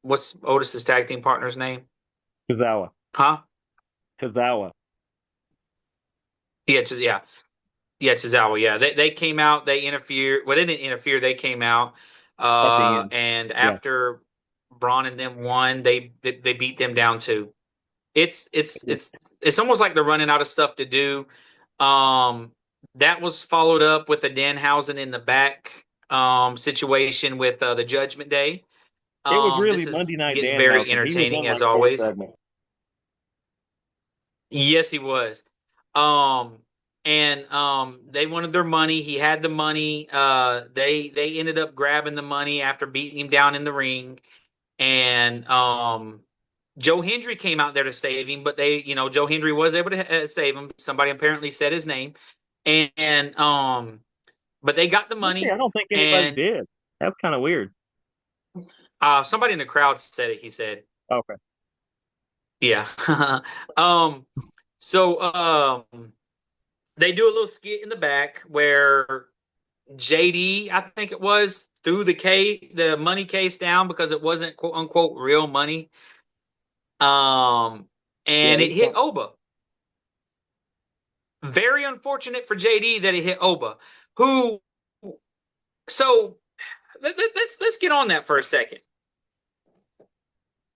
what's Otis's tag team partner's name? Tozawa. Huh? Tozawa. Yeah, Tozawa. Yeah, they came out. They interfered. Well, they didn't interfere. They came out. And after Braun and them won, they beat them down too. It's almost like they're running out of stuff to do. That was followed up with a Danhausen in the back situation with the Judgment Day. It was really Monday Night getting very entertaining as always. Yes, he was. and they wanted their money. He had the money. They ended up grabbing the money after beating him down in the ring, and Joe Hendry came out there to save him, but Joe Hendry was able to save him. Somebody apparently said his name, and but they got the money. I don't think anybody and did. That's kind of weird. Somebody in the crowd said it. He said, Okay. "Yeah." So they do a little skit in the back where JD, I think it was, threw the money case down because it wasn't quote unquote real money. And it hit Oba. Very unfortunate for JD that it hit Oba. So let's get on that for a second.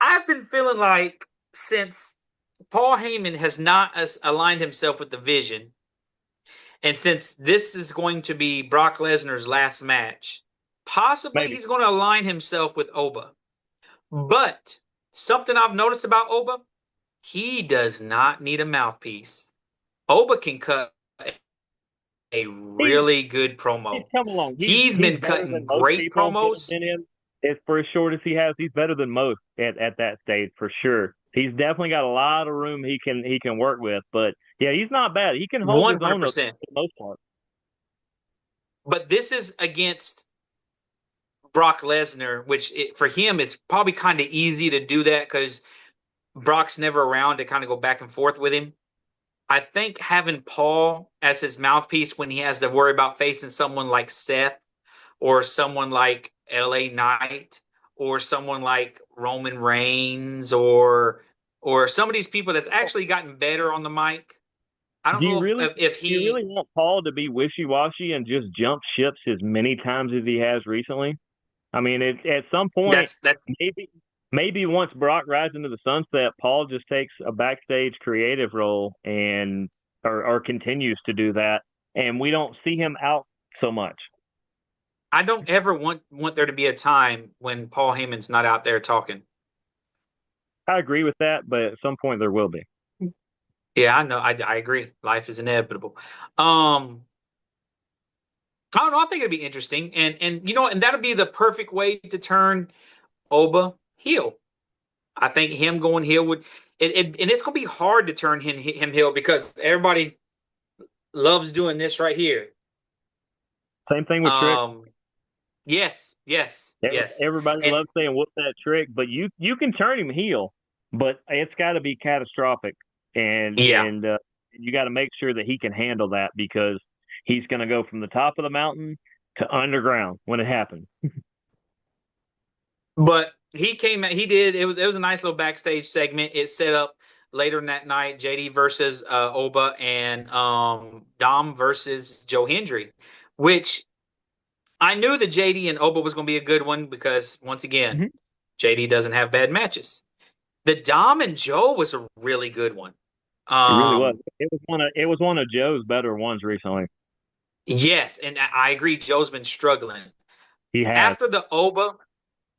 I've been feeling like since Paul Heyman has not aligned himself with the vision, and since this is going to be Brock Lesnar's last match, possibly he's going to align himself with Oba. But something I've noticed about Oba, he does not need a mouthpiece. Oba can cut a really good promo. He's come along. He's been cutting great promos. It's for as short as he has. He's better than most at that stage for sure. He's definitely got a lot of room he can work with. But yeah, he's not bad. He can hold 100%. His own for the most part. But this is against Brock Lesnar, which for him is probably kind of easy to do that because Brock's never around to kind of go back and forth with him. I think having Paul as his mouthpiece when he has to worry about facing someone like Seth or someone like LA Knight or someone like Roman Reigns or some of these people that's actually gotten better on the mic. I don't know if he... Do you really want Paul to be wishy-washy and just jump ships as many times as he has recently? I mean, at some point, maybe once Brock rides into the sunset, Paul just takes a backstage creative role and or continues to do that, and we don't see him out so much. I don't ever want there to be a time when Paul Heyman's not out there talking. I agree with that, but at some point there will be. Yeah, I know. I agree. Life is inevitable. I don't know. I think it'd be interesting, and and that'll be the perfect way to turn Oba heel. I think him going heel would, and it's gonna be hard to turn him heel because everybody loves doing this right here. Same thing with Trick. Yes. Everybody loves saying whoop that Trick, but you can turn him heel, but it's got to be catastrophic, and you got to make sure that he can handle that because he's going to go from the top of the mountain to underground when it happens. But he came out, it was a nice little backstage segment. It set up later in that night, JD versus Oba and Dom versus Joe Hendry, which I knew that JD and Oba was going to be a good one because once again, JD doesn't have bad matches. The Dom and Joe was a really good one. It really was. It was one of Joe's better ones recently. Yes, and I agree. Joe's been struggling. He has. After the Oba,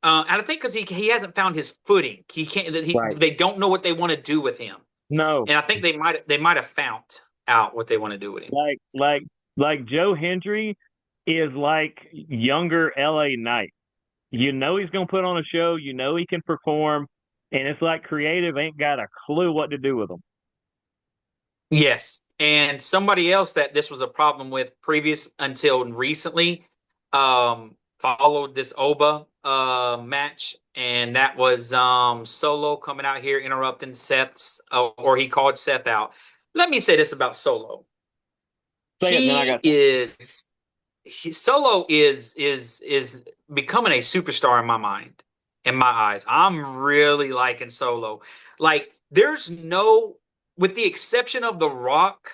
and I think because he hasn't found his footing. He can't. They don't know what they want to do with him. No, and I think they might have found out what they want to do with him. Like Joe Hendry is like younger LA Knight. You know he's going to put on a show. You know he can perform, and it's like creative ain't got a clue what to do with him. Yes, and somebody else that this was a problem with previous until recently followed this Oba match, and that was Solo coming out here interrupting Seth's, or he called Seth out. Let me say this about Solo. Solo is becoming a superstar in my mind, in my eyes. I'm really liking Solo. Like, with the exception of The Rock,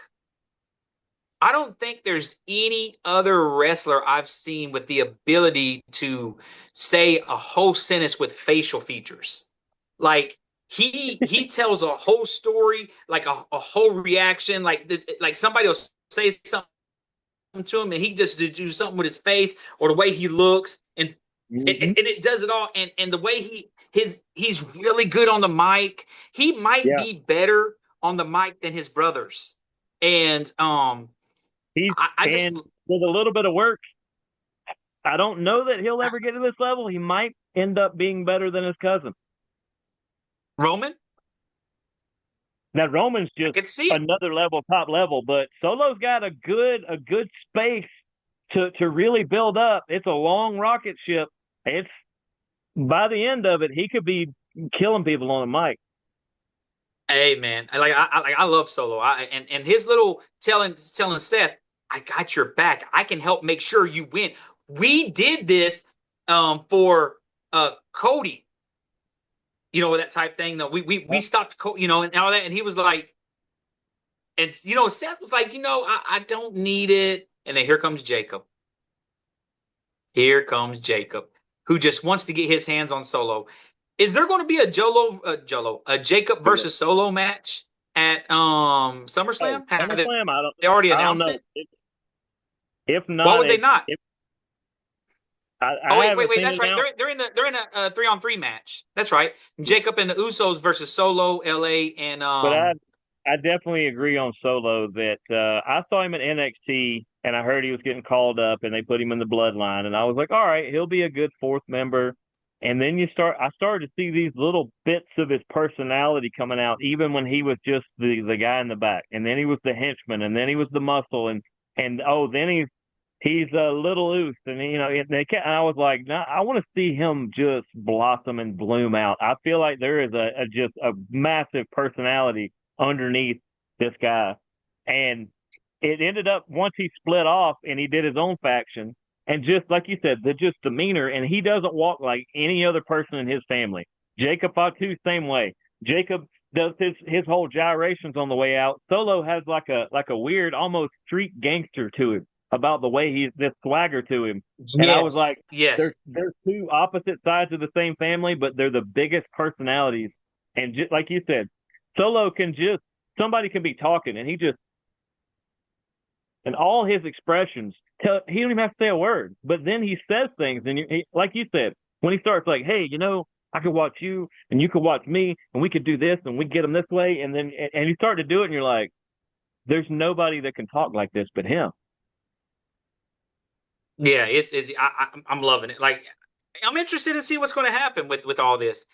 I don't think there's any other wrestler I've seen with the ability to say a whole sentence with facial features. Like he tells a whole story, like a whole reaction, like this, like somebody will say something to him and he just do something with his face or the way he looks, and it does it all. And the way he's really good on the mic. He might be better on the mic than his brothers. And He's I just and with a little bit of work, I don't know that he'll ever get to this level. He might end up being better than his cousin. Roman, Now Roman's I just could see it. another level, top level, but Solo's got a good space to really build up. It's a long rocket ship. It's by the end of it, he could be killing people on a mic. Hey man, I love Solo. And his little telling Seth, I got your back. I can help make sure you win. We did this for Cody, that type thing. Though we stopped and all that, and he was like, and Seth was like, I don't need it. And then here comes Jacob. Here comes Jacob, who just wants to get his hands on Solo. Is there going to be a Jacob versus Solo match at Oh, SummerSlam? SummerSlam, They already I don't announced know. it? If Why not, would they not? I Oh haven't wait, seen that's it right. now. They're in a 3-on-3 match. That's right. Jacob and the Usos versus Solo, LA, and But I definitely agree on Solo that I saw him at NXT and I heard he was getting called up and they put him in the bloodline and I was like, all right, he'll be a good fourth member. And then I started to see these little bits of his personality coming out, even when he was just the guy in the back, and then he was the henchman, and then he was the muscle, and oh, then he's a little loose, and and I was like, nah, I want to see him just blossom and bloom out. I feel like there is just a massive personality underneath this guy, and it ended up once he split off and he did his own faction, and just like you said, the just demeanor, and he doesn't walk like any other person in his family. Jacob Fatu, same way. Jacob does his whole gyrations on the way out. Solo has like a weird, almost street gangster to him about the way he's this swagger to him. And I was like, Yes. they're two opposite sides of the same family, but they're the biggest personalities. And just like you said, Solo can just somebody can be talking, and and all his expressions he don't even have to say a word, but then he says things, and like you said, when he starts like, hey, I could watch you, and you could watch me, and we could do this, and we get them this way, and then and you start to do it, and you're like, there's nobody that can talk like this but him. Yeah, I'm loving it. Like, I'm interested to see what's going to happen with all this.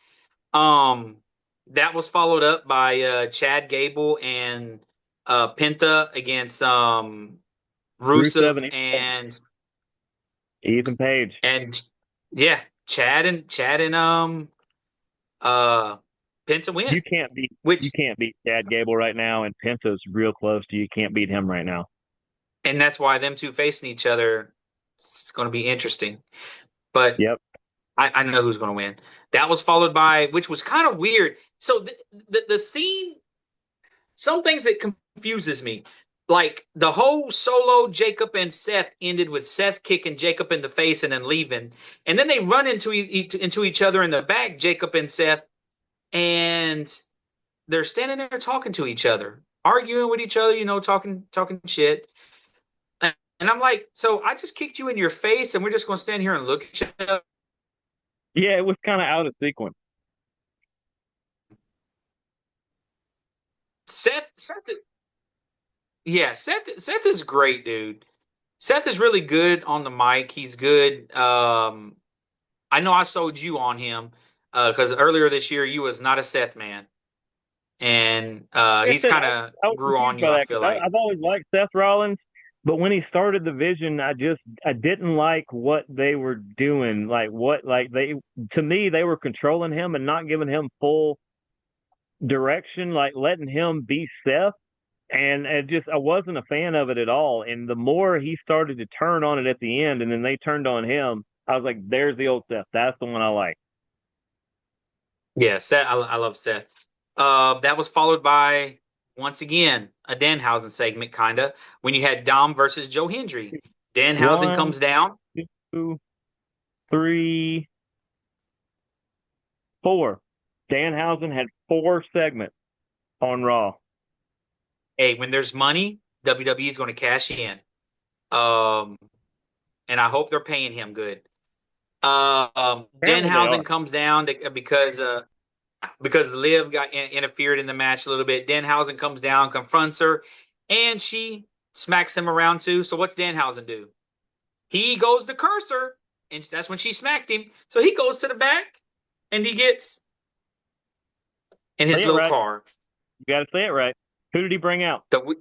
That was followed up by Chad Gable and Penta against Rusev Rusev and and Ethan Page. Yeah, Chad and uh Penta win. You can't Which beat Chad Gable right now, and Penta's real close to you. Can't beat him right now. and that's why them two facing each other is going to be interesting. But Yep. I know who's going to win. That was followed by, which was kind of weird. So the scene, some things that confuses me, like the whole Solo, Jacob, and Seth ended with Seth kicking Jacob in the face and then leaving, and then they run into each other in the back, Jacob and Seth, and they're standing there talking to each other, arguing with each other, talking shit. And I'm like, so I just kicked you in your face, and we're just going to stand here and look at each other. Yeah, it was kind of out of sequence. Seth, yeah, Seth is great, dude. Seth is really good on the mic. He's good. I know I sold you on him because earlier this year you was not a Seth man, and Like I he's said, kind I of was grew on confused you. by I that feel because like. I've always liked Seth Rollins, but when he started the Vision, I didn't like what they were doing. To me they were controlling him and not giving him full direction, like letting him be Seth. And I wasn't a fan of it at all. And the more he started to turn on it at the end, and then they turned on him, I was like, "There's the old Seth. That's the one I like." Yeah, Seth. I love Seth. That was followed by once again a Danhausen segment, kinda when you had Dom versus Joe Hendry. Danhausen One, comes down. 2, 3, 4. Danhausen had 4 segments on Raw. Hey, when there's money, WWE is going to cash in. Um, and I hope they're paying him good. Apparently they are. Danhausen comes down because Liv got interfered in the match a little bit. Danhausen comes down, confronts her, and she smacks him around too. So what's Danhausen do? He goes to curse her, and that's when she smacked him. So he goes to the back, and he gets in his Say it little right. car. You got to say it right. Who did he bring out? The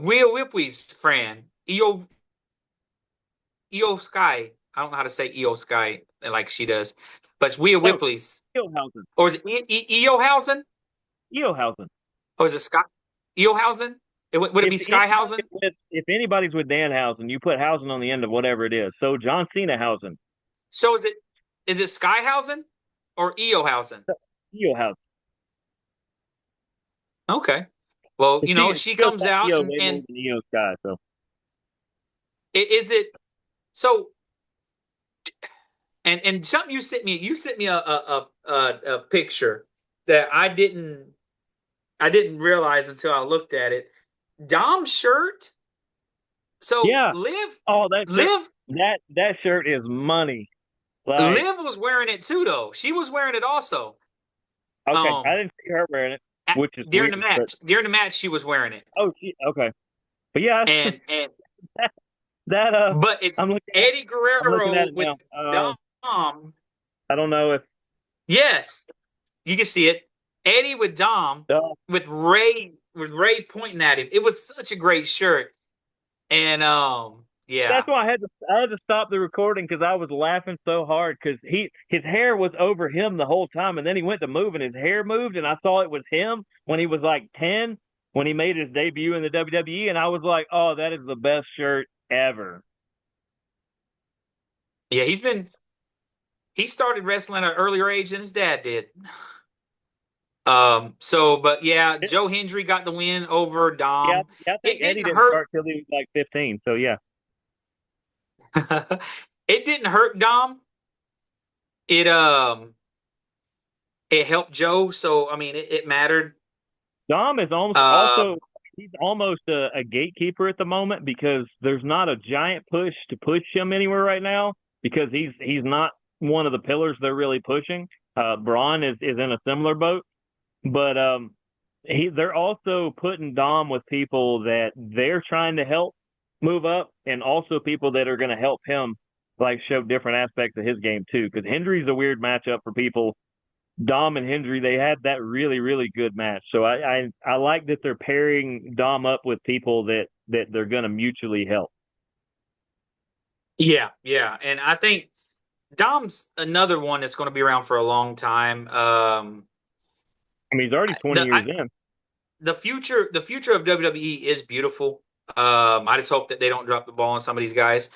Rhea Ripley's friend, Io Sky. I don't know how to Io Sky like she does, but it's Rhea Oh, Ripley's. Eohausen. Or is it Eohausen? Eohausen. Or is it Sky Eohausen? Would it be Skyhausen? If anybody's with Danhausen, you put Hausen on the end of whatever it is. So John Cena Hausen. So is it Skyhausen or Eohausen? Eohausen. Okay. Well, she comes out Eo and way more than Io Sky. So is it so? And something you sent me a picture that I didn't realize until I looked at it. Dom's shirt. So yeah. Liv, Oh, Liv, that shirt is money. Like, Liv was wearing it too, though. She was wearing it also. okay, I didn't see her wearing it, which is during weird, the match. During the match, she was wearing it. Oh, okay, but yeah, and that but it's Eddie Guerrero with Dom. I don't know if yes, you can see it. Eddie with Dom with Ray pointing at him. It was such a great shirt, and yeah, that's why I had to stop the recording because I was laughing so hard because his hair was over him the whole time, and then he went to move and his hair moved, and I thought it was him when he was like 10 when he made his debut in the WWE, and I was like, oh, that is the best shirt ever. Yeah, he started wrestling at an earlier age than his dad did. But yeah, Joe Hendry got the win over Dom. Yeah, I think Eddie didn't start till he was like 15. So yeah. It didn't hurt Dom. It helped Joe, so I mean it mattered. Dom is he's almost a gatekeeper at the moment because there's not a giant push to push him anywhere right now because he's not one of the pillars they're really pushing. Braun is in a similar boat, but they're also putting Dom with people that they're trying to help move up, and also people that are going to help him like show different aspects of his game too. Because Hendry's a weird matchup for people. Dom and Hendry, they had that really, really good match. So I like that they're pairing Dom up with people that they're going to mutually help. Yeah, and I think Dom's another one that's going to be around for a long time. I mean, he's already 20 years in. The future of WWE is beautiful. I just hope that they don't drop the ball on some of these guys.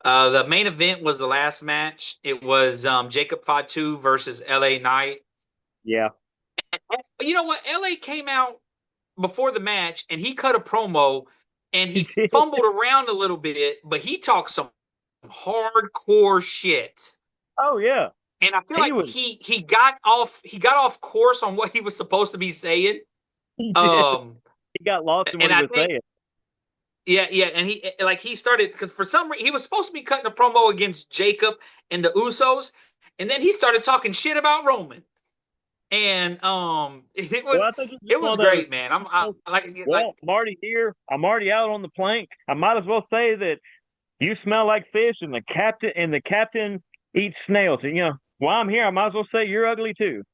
The main event was the last match. It was Jacob Fatu versus LA Knight. Yeah. You know what? LA came out before the match and he cut a promo and he fumbled around a little bit, but he talked some hardcore shit. Oh yeah. And I feel he got off course on what he was supposed to be saying. He got lost in what he was saying. Yeah, and he started because for some reason he was supposed to be cutting a promo against Jacob and the Usos, and then he started talking shit about Roman, and it was great, man. I'm already here. I'm already out on the plank. I might as well say that you smell like fish, and the captain eats snails. And while I'm here, I might as well say you're ugly too.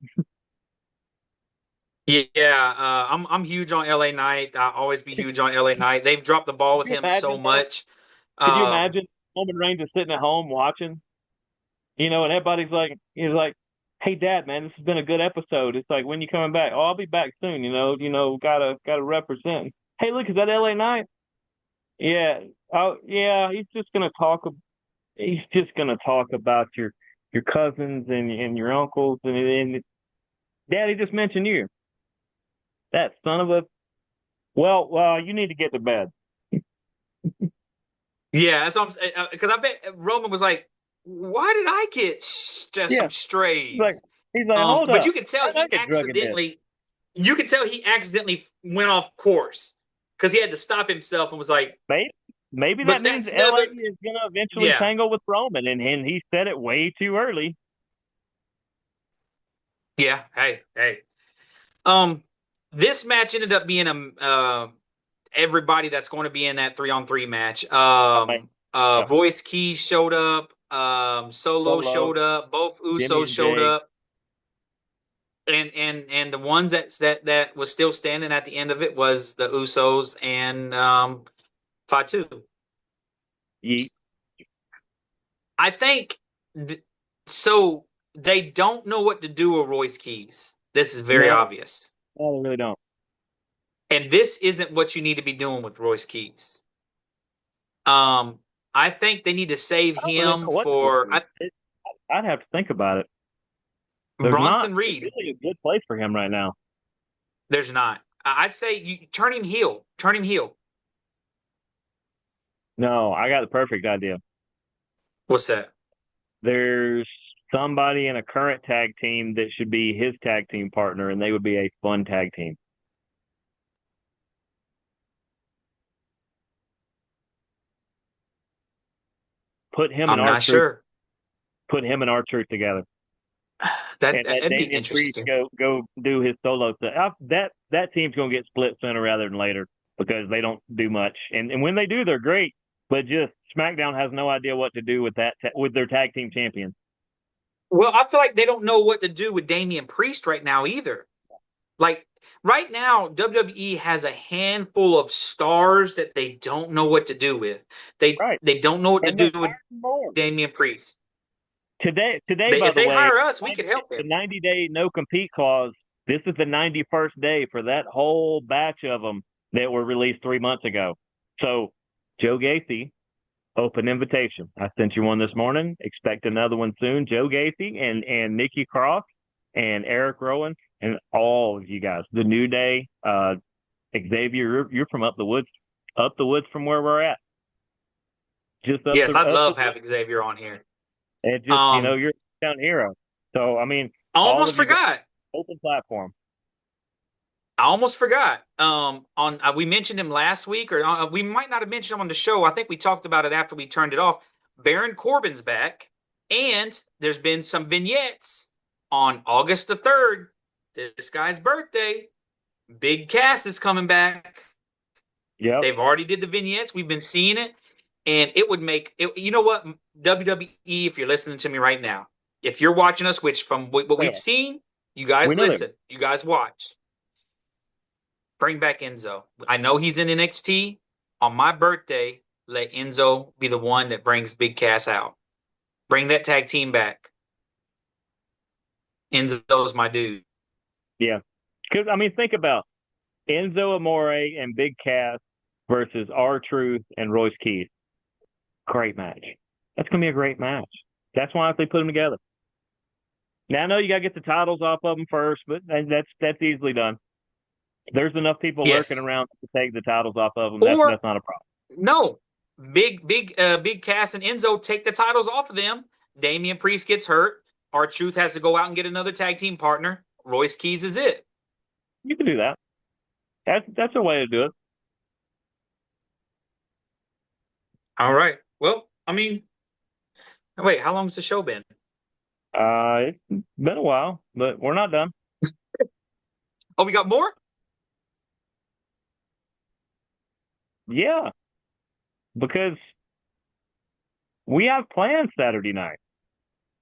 Yeah, I'm huge on LA Knight. I'll always be huge on LA Knight. They've dropped the ball with him so much. Could you imagine Roman Reigns is sitting at home watching? And everybody's like, he's like, "Hey, Dad, man, this has been a good episode." It's like, "When you coming back?" "Oh, I'll be back soon. Gotta represent." "Hey, look, is that LA Knight?" "Yeah." "Oh, yeah. He's just gonna talk about your cousins and your uncles and Dad, he just mentioned you. That son of a... Well, you need to get to bed." Yeah, that's what I'm saying. Because I bet Roman was like, "Why did I get some strays?" He's like, "Hold up." But you could tell You could tell he accidentally went off course because he had to stop himself and was like, "Maybe that means LA is going to eventually tangle with Roman," and he said it way too early. Yeah. Hey. This match ended up being everybody that's going to be in that 3-on-3 match. Right. Yep. Royce Keys showed up. Solo Solo, showed up. Both Jimmy Usos and showed Jay. up. And the ones that was still standing at the end of it was the Usos and Fatu. Yeet. I think so. They don't know what to do with Royce Keys. This is very No, obvious. no, they really don't. And this isn't what you need to be doing with Royce Keys. I think they need to save I don't really him know what to for do. I'd have to think about it. There's not Bronson Reed. really a good place for him right now. There's not. I'd say you turn him heel. Turn him heel. No, I got the perfect idea. What's that? There's somebody in a current tag team that should be his tag team partner, and they would be a fun tag team. Put him and I'm not R-Truth. sure. Put him and R-Truth together, and let That'd be Damian Priest interesting. go do his solo stuff. That team's gonna get split sooner rather than later because they don't do much, and when they do, they're great. But just SmackDown has no idea what to do with that with their tag team champions. Well, I feel like they don't know what to do with Damian Priest right now either. Like right now, WWE has a handful of stars that they don't know what to do with. Right, They don't know what to and do they're with more. Damian Priest. Today, by If the they way, hire us, we could help the them. 90-day no compete clause. This is the 91st day for that whole batch of them that were released 3 months ago. So, Joe Gacy, open invitation. I sent you one this morning. Expect another one soon. Joe Gacy and Nikki Cross and Eric Rowan and all of you guys. The New Day, Xavier, you're from up the woods from where we're at. Just Yes, I'd up the love having Xavier on here. and just you're a town hero. So I mean, I all almost of you guys, forgot. open platform. I almost forgot. On we mentioned him last week, or we might not have mentioned him on the show. I think we talked about it after we turned it off. Baron Corbin's back, and there's been some vignettes on August the 3rd. This guy's birthday. Big Cass is coming back. Yep. They've already did the vignettes. We've been seeing it, and it would make it. You know what, WWE, if you're listening to me right now, if you're watching us, which from what we've seen, you guys listen, you guys watch. Bring back Enzo. I know he's in NXT. On my birthday, let Enzo be the one that brings Big Cass out. Bring that tag team back. Enzo's my dude. Yeah. Because, I mean, think about Enzo Amore and Big Cass versus R-Truth and Royce Keys. Great match. That's going to be a great match. That's why they put them together. Now, I know you got to get the titles off of them first, but that's easily done. There's enough people lurking around to take the titles off of them. That's not a problem. No. Big Cass and Enzo take the titles off of them. Damian Priest gets hurt. R-Truth has to go out and get another tag team partner. Royce Keys is it. You can do that. That's a way to do it. All right. Well, I mean, wait, how long's the show been? It's been a while, but we're not done. Oh, we got more? Yeah. Because we have plans Saturday night.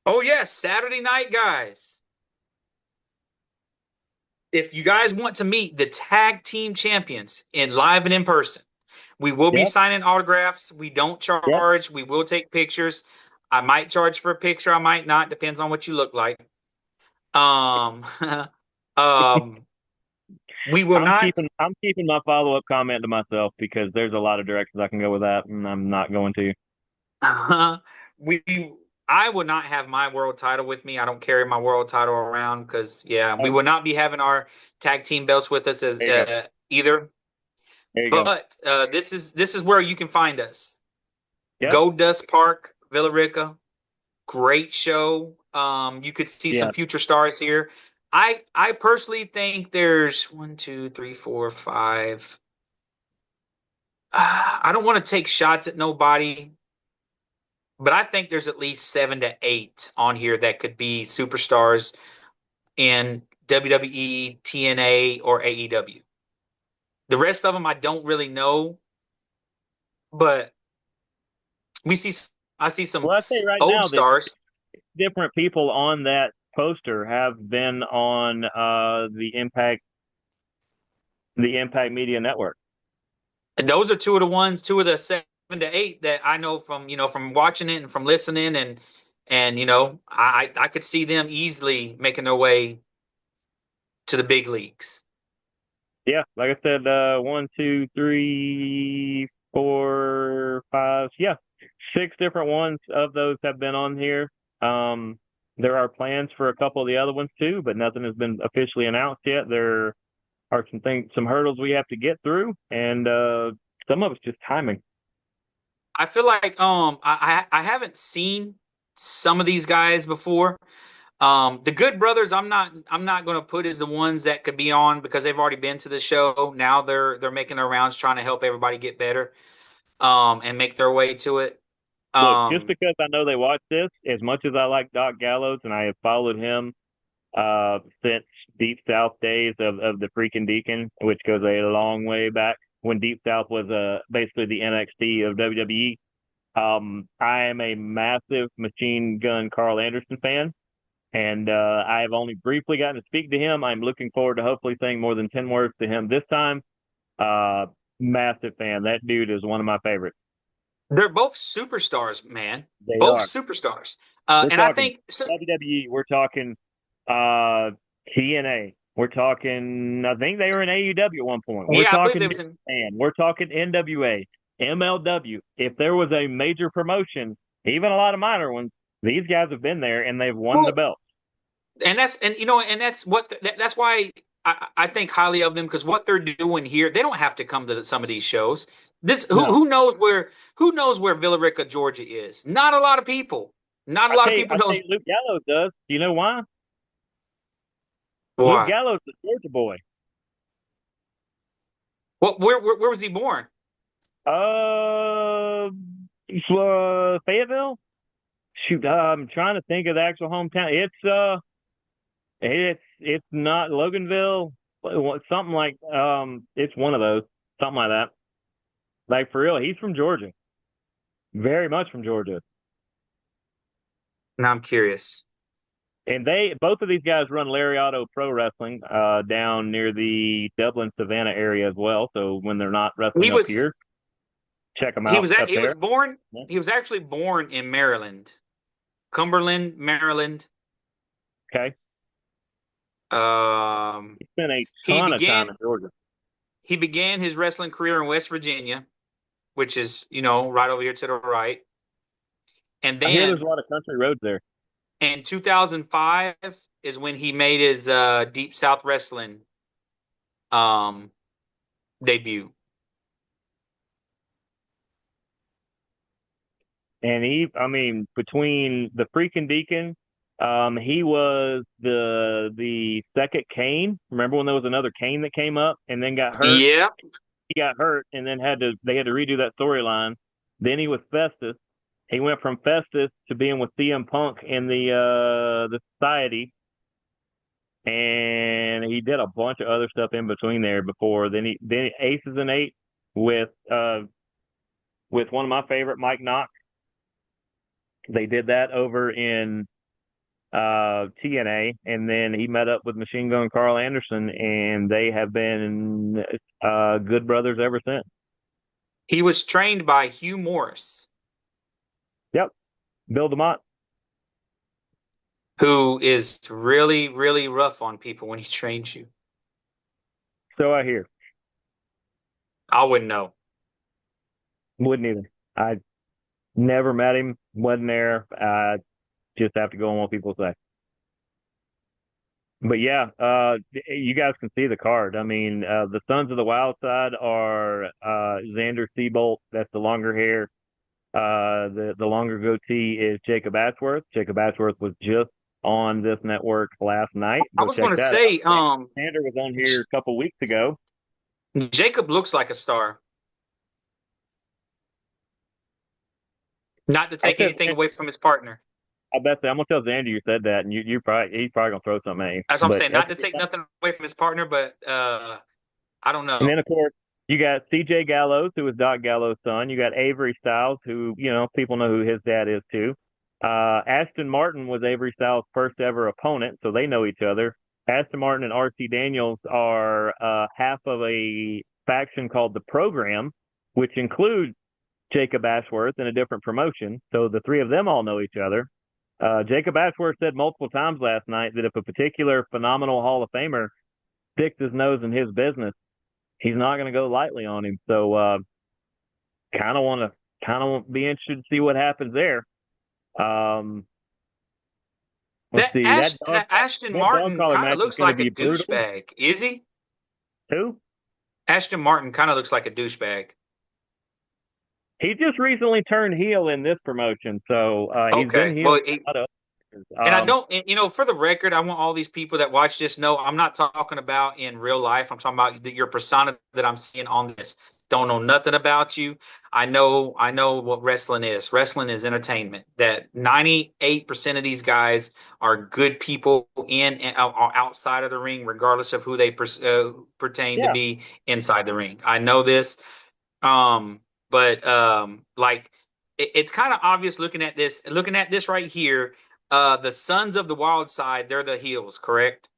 Oh, yes. Saturday night, guys. If you guys want to meet the tag team champions live and in person, we will be signing autographs. We don't charge. We will take pictures. I might charge for a picture. I might not. Depends on what you look like. We will not. I'm keeping my follow-up comment to myself because there's a lot of directions I can go with that, and I'm not going to. I would not have my world title with me. I don't carry my world title around because, we will not be having our tag team belts with us as either. But this is where you can find us. Yep. Golddust Park, Villa Rica. Great show. You could see some future stars here. I personally think there's 1, 2, 3, 4, 5. I don't want to take shots at nobody, but I think there's at least 7 to 8 on here that could be superstars in WWE, TNA, or AEW. The rest of them I don't really know, but we see I see some Well, I say right old now that stars. different people on that poster have been on the Impact Media Network. And those are two of the 7 to 8 that I know from, from watching it and from listening, and I could see them easily making their way to the big leagues. Yeah, like I said, one, two, three, four, five, yeah, six different ones of those have been on here. There are plans for a couple of the other ones too, but nothing has been officially announced yet. There are some hurdles we have to get through, and some of it's just timing. I feel like I haven't seen some of these guys before. The Good Brothers, I'm not going to put as the ones that could be on because they've already been to the show. Now they're making their rounds trying to help everybody get better, and make their way to it. Look, just Um, because I know they watch this, as much as I like Doc Gallows and I have followed him since Deep South days of the Freaking Deacon, which goes a long way back when Deep South was basically the NXT of WWE. I am a massive Machine Gun Carl Anderson fan, and I have only briefly gotten to speak to him. I'm looking forward to hopefully saying more than 10 words to him this time. Uh, Massive fan. That dude is one of my favorites. they're both superstars, man. They Both are. superstars. We're And I talking think so, WWE. We're talking uh, TNA. We're talking, I think they were in AEW at one point. We're yeah, I believe talking there New was an Japan. We're talking NWA, MLW. If there was a major promotion, even a lot of minor ones, these guys have been there and they've won the well, belt. and that's that's why I think highly of them, because what they're doing here, they don't have to come to some of these shows. This No, who knows where Villa Rica, Georgia is? Not a lot of people. Not a lot of people I tell knows you, Luke Gallows does. Do you know why? Luke why. Gallows is a Georgia boy. What where was he born? Uh, Fayetteville. Shoot, I'm trying to think of the actual hometown. It's not Loganville, something like it's one of those, something like that. Like for real, he's from Georgia, very much from Georgia, Now I'm curious. and they both of these guys run Lariato Pro Wrestling down near the Dublin Savannah area as well. So when they're not He wrestling up was here, check them out up he was there. born Yeah. he was actually born in Maryland, Cumberland, Maryland. Okay, Um, he spent a he ton of time began in Georgia. he began his wrestling career in West Virginia, which is, right over here to the right. And I hear there's then a lot of country roads there. in 2005 is when he made his Deep South Wrestling um, debut. And I mean, between the freaking Deacon, he was the second Kane. Remember when there was another Kane that came up and then got hurt? Yeah, He got hurt and then they had to redo that storyline. Then he was Festus. He went from Festus to being with CM Punk in the Society, and he did a bunch of other stuff in between there before. Then Aces and Eight with one of my favorite, Mike Knox. They did that over in TNA, and then he met up with Machine Gun Carl Anderson, and they have been good brothers ever since. he was trained by Hugh Morris, Yep, Bill DeMott. who is really, really rough on people when he trains you. So I hear. I wouldn't know. Wouldn't either. I never met him, wasn't there. I just have to go on what people say. But yeah, you guys can see the card. I mean, the Sons of the Wild Side are Xander Seabolt. That's the longer hair. The longer goatee is Jacob Ashworth. Jacob Ashworth was just on this network last night. I Go was check going to that say, out. Xander was on here a couple weeks ago. Jacob looks like a star. Not to take anything away from his partner. I bet I'm gonna tell Xander you said that, and he's probably gonna throw something at you. That's what I'm saying. Not to take nothing away from his partner, but I don't know. And then of course You got C.J. Gallows, who was Doc Gallows' son. You got Avery Styles, who people know who his dad is too. Ashton Martin was Avery Styles' first ever opponent, so they know each other. Ashton Martin and R.C. Daniels are half of a faction called the Program, which includes Jacob Ashworth in a different promotion. So the three of them all know each other. Jacob Ashworth said multiple times last night that if a particular phenomenal Hall of Famer sticks his nose in his business, he's not going to go lightly on him. So kind of be interested to see what happens there. Let's see. Ashton That dog Martin collar kind of match is looks going to like a be brutal. douchebag. Is he? Who? Ashton Martin kind of looks like a douchebag. He just recently turned heel in this promotion, so he's been Okay. heel. Well, and I don't, for the record, I want all these people that watch this know I'm not talking about in real life. I'm talking about your persona that I'm seeing on this. Don't know nothing about you. I know what wrestling is. Wrestling is entertainment. That 98% of these guys are good people in and outside of the ring, regardless of who they pertain to be inside the ring. I know this. But like it's kind of obvious looking at this right here. The Sons of the Wild Side, they're the heels, correct?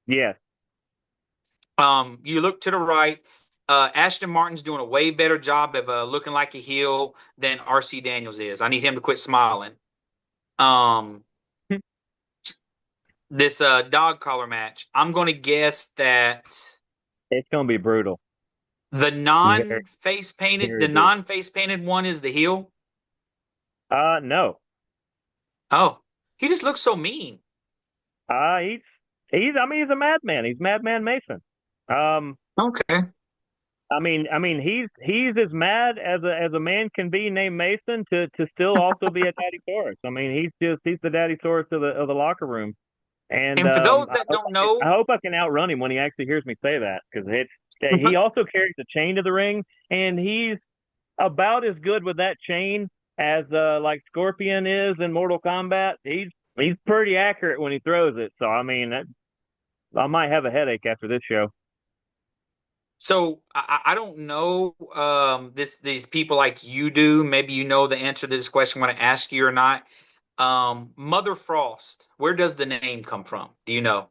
Yes. You look to the right. Ashton Martin's doing a way better job of looking like a heel than RC Daniels is. I need him to quit smiling. This dog collar match, I'm going to guess that It's going to be brutal. the non-face painted one is the heel. No. Oh, he just looks so mean. He's he's a madman. He's Madman Mason. Okay. He's as mad as a man can be named Mason to still also be a daddy Taurus. He's the daddy Taurus of the locker room. And for those that don't know, I hope I can outrun him when he actually hears me say that, because he also carries a chain to the ring, and he's about as good with that chain as like Scorpion is in Mortal Kombat. He's pretty accurate when he throws it. So I might have a headache after this show. So I don't know these people like you do. Maybe you know the answer to this question when I ask you or not. Mother Frost, where does the name come from? Do you know?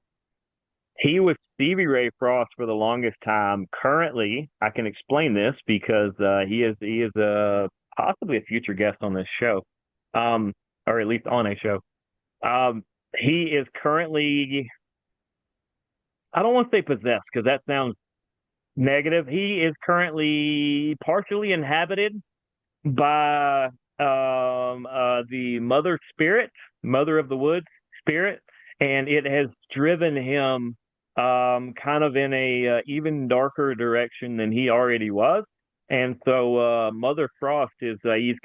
He was Stevie Ray Frost for the longest time. Currently, I can explain this because he is possibly a future guest on this show, or at least on a show. He is currently, I don't want to say possessed because that sounds negative. He is currently partially inhabited by the mother spirit, mother of the woods spirit, and it has driven him kind of in a even darker direction than he already was. And so Mother Frost is he's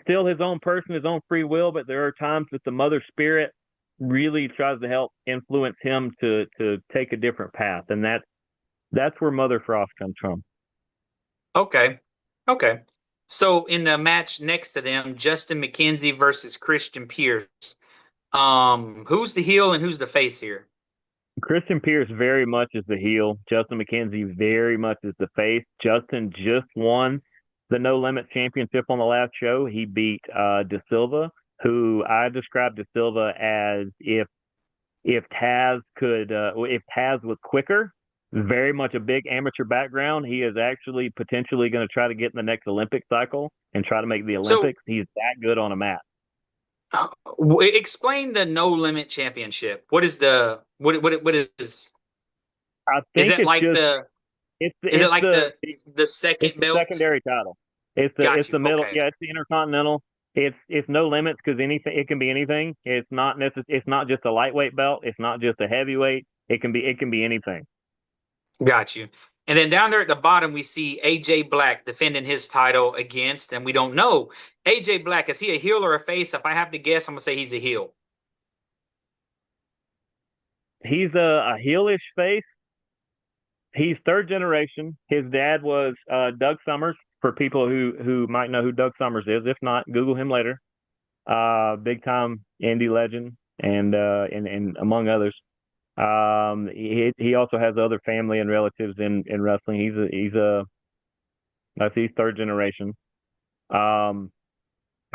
still his own person, his own free will, but there are times that the mother spirit really tries to help influence him to take a different path, and that's where Mother Frost comes from. Okay. So in the match next to them, Justin McKenzie versus Christian Pierce. Who's the heel and who's the face here? Christian Pierce very much is the heel. Justin McKenzie very much is the face. Justin just won the No Limits Championship on the last show. He beat De Silva, who I described De Silva as if Taz was quicker. Very much a big amateur background. He is actually potentially going to try to get in the next Olympic cycle and try to make the Olympics. He's that good on a mat. Explain the No Limit Championship. What is the what is? I think is it like just, the? It's is it like the second it's belt? The secondary title. It's the middle. Okay. Yeah, it's the Intercontinental. It's no limits because it can be anything. It's not It's not just a lightweight belt. It's not just a heavyweight. It can be anything. Got you. And then down there at the bottom, we see AJ Black defending his title against, and we don't know. AJ Black, is he a heel or a face? If I have to guess, I'm going to say he's a heel. He's a heelish face. He's third generation. His dad was Doug Summers, for people who might know who Doug Summers is. If not, Google him later. Big time indie legend and among others. He also has other family and relatives in wrestling. He's third generation.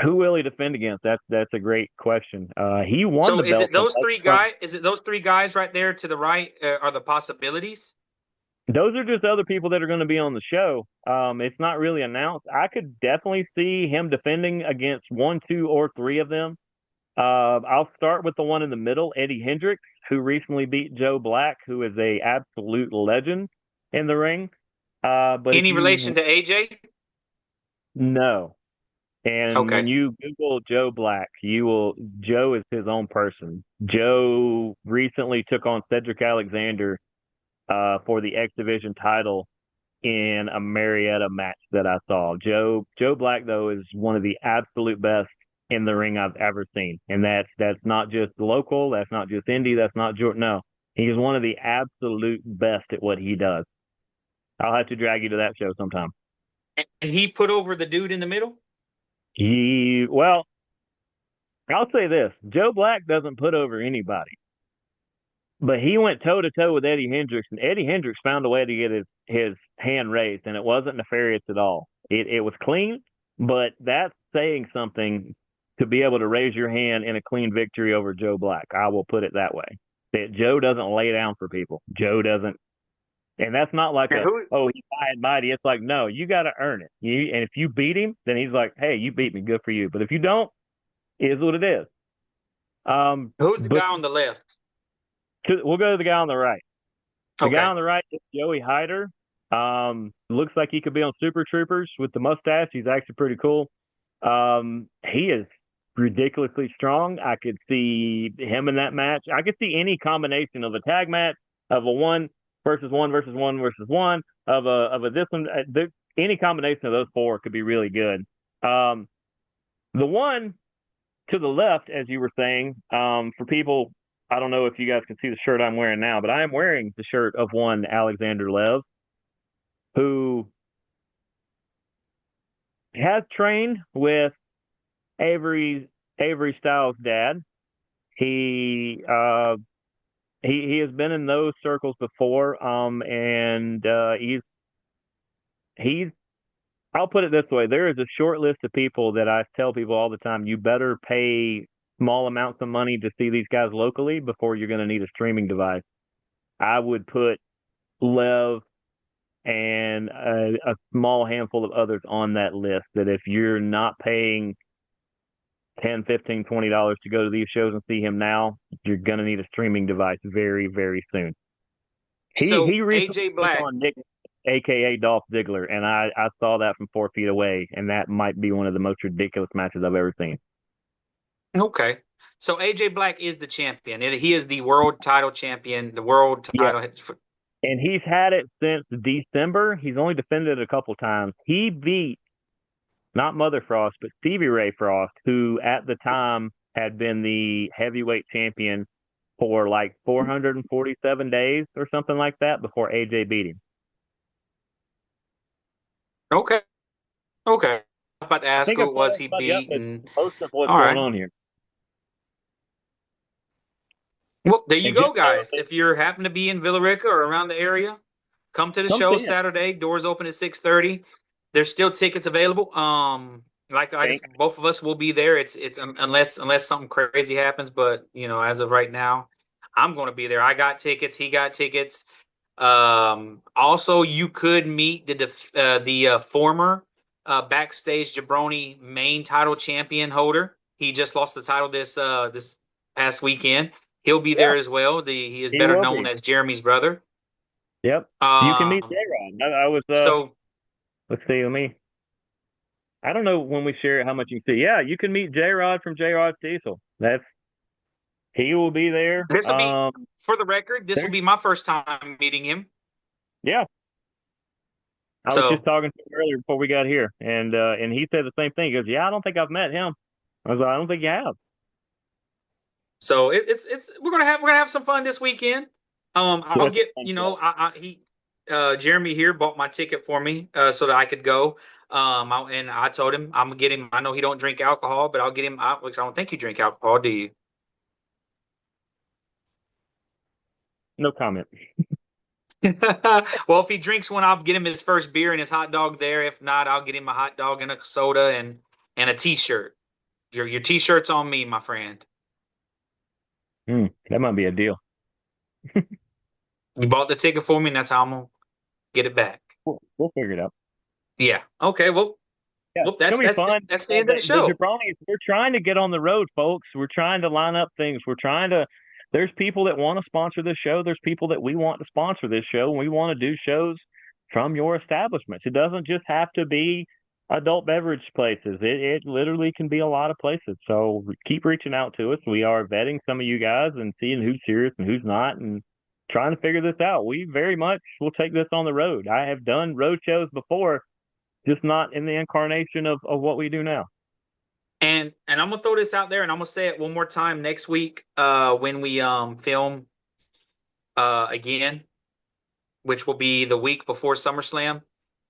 Who will he defend against? That's a great question. He won So the is belt it from those three from guys? Is it those three guys right there to the right are the possibilities? those are just other people that are going to be on the show. It's not really announced. I could definitely see him defending against one, two, or three of them. I'll start with the one in the middle, Eddie Hendricks, who recently beat Joe Black, who is a absolute legend in the ring. But if Any relation you to AJ? know, and when Okay. you Google Joe Black, Joe is his own person. Joe recently took on Cedric Alexander for the X Division title in a Marietta match that I saw. Joe Black though is one of the absolute best in the ring I've ever seen, and that's not just local, that's not just indie, that's not Jordan. No, he's one of the absolute best at what he does. I'll have to drag you to that show sometime. And he put over the dude in the middle? Well, I'll say this: Joe Black doesn't put over anybody. But he went toe to toe with Eddie Hendricks, and Eddie Hendricks found a way to get his hand raised, and it wasn't nefarious at all. It was clean, but that's saying something to be able to raise your hand in a clean victory over Joe Black. I will put it that way. That Joe doesn't lay down for people. Joe doesn't, and that's not like And who he's high and mighty. It's like, no, you got to earn it. And if you beat him, then he's like, hey, you beat me, good for you. But if you don't, it is what it is. who's the But guy on the left? we'll go to the guy on the right. The guy Okay. on the right is Joey Hyder. Looks like he could be on Super Troopers with the mustache. He's actually pretty cool. He is ridiculously strong. I could see him in that match. I could see any combination of a tag match, of a one versus one versus one versus one, of a this one. Any combination of those four could be really good. The one to the left, as you were saying, for people, I don't know if you guys can see the shirt I'm wearing now, but I am wearing the shirt of one Alexander Lev, who has trained with Avery Styles' dad. He has been in those circles before, and he's. I'll put it this way: there is a short list of people that I tell people all the time. You better pay small amounts of money to see these guys locally before you're going to need a streaming device. I would put Lev and a small handful of others on that list, that if you're not paying $10, $15, $20 to go to these shows and see him now, you're going to need a streaming device very, very soon. So He recently AJ took Black. on Nick, a.k.a. Dolph Ziggler, and I saw that from 4 feet away, and that might be one of the most ridiculous matches I've ever seen. Okay. So AJ Black is the champion. He is the world title champion, the world Yeah, title. and he's had it since December. He's only defended it a couple times. He beat not Mother Frost, but Stevie Ray Frost, who at the time had been the heavyweight champion for like 447 days or something like that before AJ beat him. Okay. Okay. I'm about to I ask think I who it put was he everybody up beat. with And most of what's all going right. on here. Well, there you And go, just know guys. that If you're happen to be in Villa Rica or around the area, come to the come show see it. Saturday. Doors open at 6:30. There's still tickets available. Like I Think. just both of us will be there. It's unless something crazy happens, but as of right now, I'm going to be there. I got tickets. He got tickets. Also, you could meet the former Backstage Jabroni main title champion holder. He just lost the title this past weekend. He'll be Yeah, there as well. He is he better will known be. as Jeremy's brother. Yep. You can meet Um, J-Rod. I was, so let's see, I don't know when we share it how much you can see. Yeah, you can meet J-Rod from J-Rod Cecil. He will be there. this will be, for the record, this will There, be my first time meeting him. yeah. I was just So, talking to him earlier before we got here, and he said the same thing. He goes, "Yeah, I don't think I've met him." I was like, "I don't think you have." so it's we're gonna have some fun this weekend. I'll That's get fun you stuff. know he Jeremy here bought my ticket for me so that I could go. And I told him I'm gonna get him. I know he don't drink alcohol, but I'll get him out because I don't think you drink alcohol, do you? No comment. Well, if he drinks one, I'll get him his first beer and his hot dog there. If not, I'll get him a hot dog and a soda and a t-shirt. Your t-shirt's on me, my friend. That might be a deal. You bought the ticket for me, and that's how I'm gonna get it back. We'll figure it out. Yeah. Okay. Well, Yeah, well, it's gonna be fun. that's the end of the The show. Jabronis, we're trying to get on the road, folks. We're trying to line up things. We're trying to. There's people that want to sponsor this show. There's people that we want to sponsor this show. We want to do shows from your establishments. It doesn't just have to be adult beverage places. It literally can be a lot of places. So keep reaching out to us. We are vetting some of you guys and seeing who's serious and who's not, and trying to figure this out. We very much will take this on the road. I have done road shows before, just not in the incarnation of what we do now. And I'm gonna throw this out there, and I'm gonna say it one more time next week when we film again, which will be the week before SummerSlam.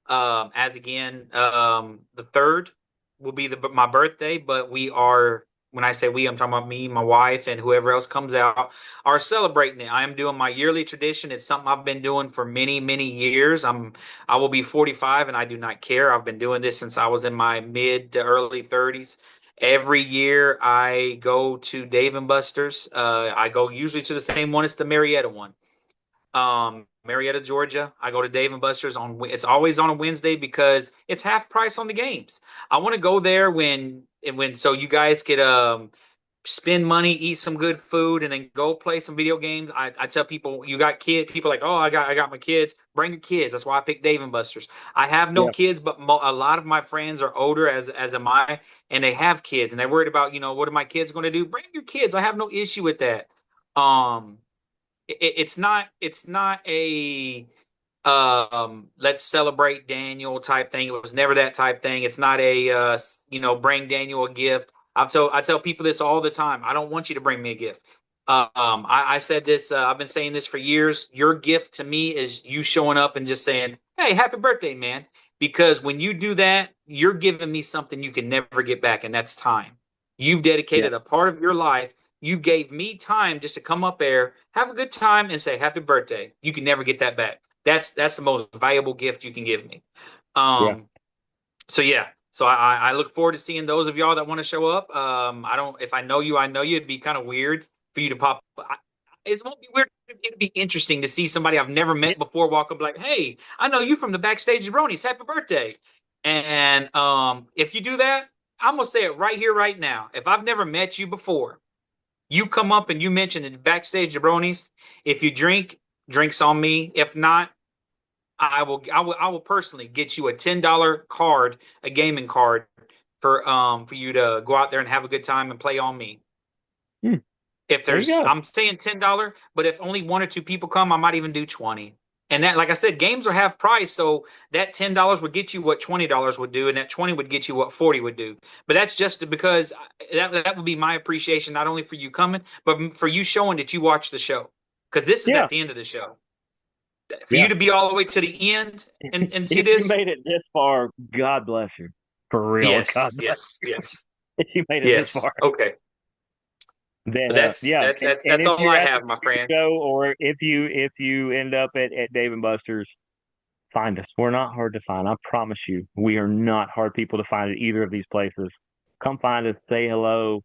As again, the 3rd will be my birthday, but we are, when I say we, I'm talking about me, my wife, and whoever else comes out, are celebrating it. I am doing my yearly tradition. It's something I've been doing for many, many years. I will be 45, and I do not care. I've been doing this since I was in my mid to early 30s. Every year I go to Dave and Buster's. I go usually to the same one. It's the Marietta one. Marietta, Georgia. I go to Dave and Buster's it's always on a Wednesday because it's half price on the games. I want to go there so you guys could spend money, eat some good food, and then go play some video games. I tell people, you got kids, people are like, oh, I got my kids. Bring your kids. That's why I picked Dave and Buster's. I have no Yeah, kids, but a lot of my friends are older, as am I, and they have kids, and they're worried about, what are my kids going to do? Bring your kids. I have no issue with that. It's not a let's celebrate Daniel type thing. It was never that type thing. It's not a bring Daniel a gift. I tell people this all the time. I don't want you to bring me a gift. I said this. I've been saying this for years. Your gift to me is you showing up and just saying, "Hey, happy birthday, man." Because when you do that, you're giving me something you can never get back, and that's time. You've yeah, dedicated a part of your life. You gave me time just to come up there, have a good time, and say happy birthday. You can never get that back. That's the most valuable gift you can give me. yeah, So yeah. So I look forward to seeing those of y'all that want to show up. I don't, if I know you, I know you. It'd be kind of weird for you to pop. It won't be weird. It'd be interesting to see somebody I've never met before walk up like, "Hey, I know you from the Backstage Jabronis. Happy birthday!" And if you do that, I'm gonna say it right here, right now. If I've never met you before, you come up and you mention the Backstage Jabronis. If you drink, drinks on me. If not, I will personally get you a $10 card, a gaming card for you to go out there and have a good time and play on me. Hmm, If there you there's go. I'm saying $10, but if only one or two people come, I might even do 20. And that, like I said, games are half price, so that $10 would get you what $20 would do, and that 20 would get you what 40 would do. But that's just because that would be my appreciation, not only for you coming, but for you showing that you watch the show. Because this is Yeah, at the end of the show. For you yeah. to be all the way to the end and see If you this, made it this far, God bless you. For real, God yes, bless yes, yes, you. If you made it this yes. far, Okay, then but that's yeah. that's And, that's and that's if all you're I at the have, my friend. show, or if you end up at Dave and Buster's, find us. We're not hard to find. I promise you, we are not hard people to find at either of these places. Come find us, say hello,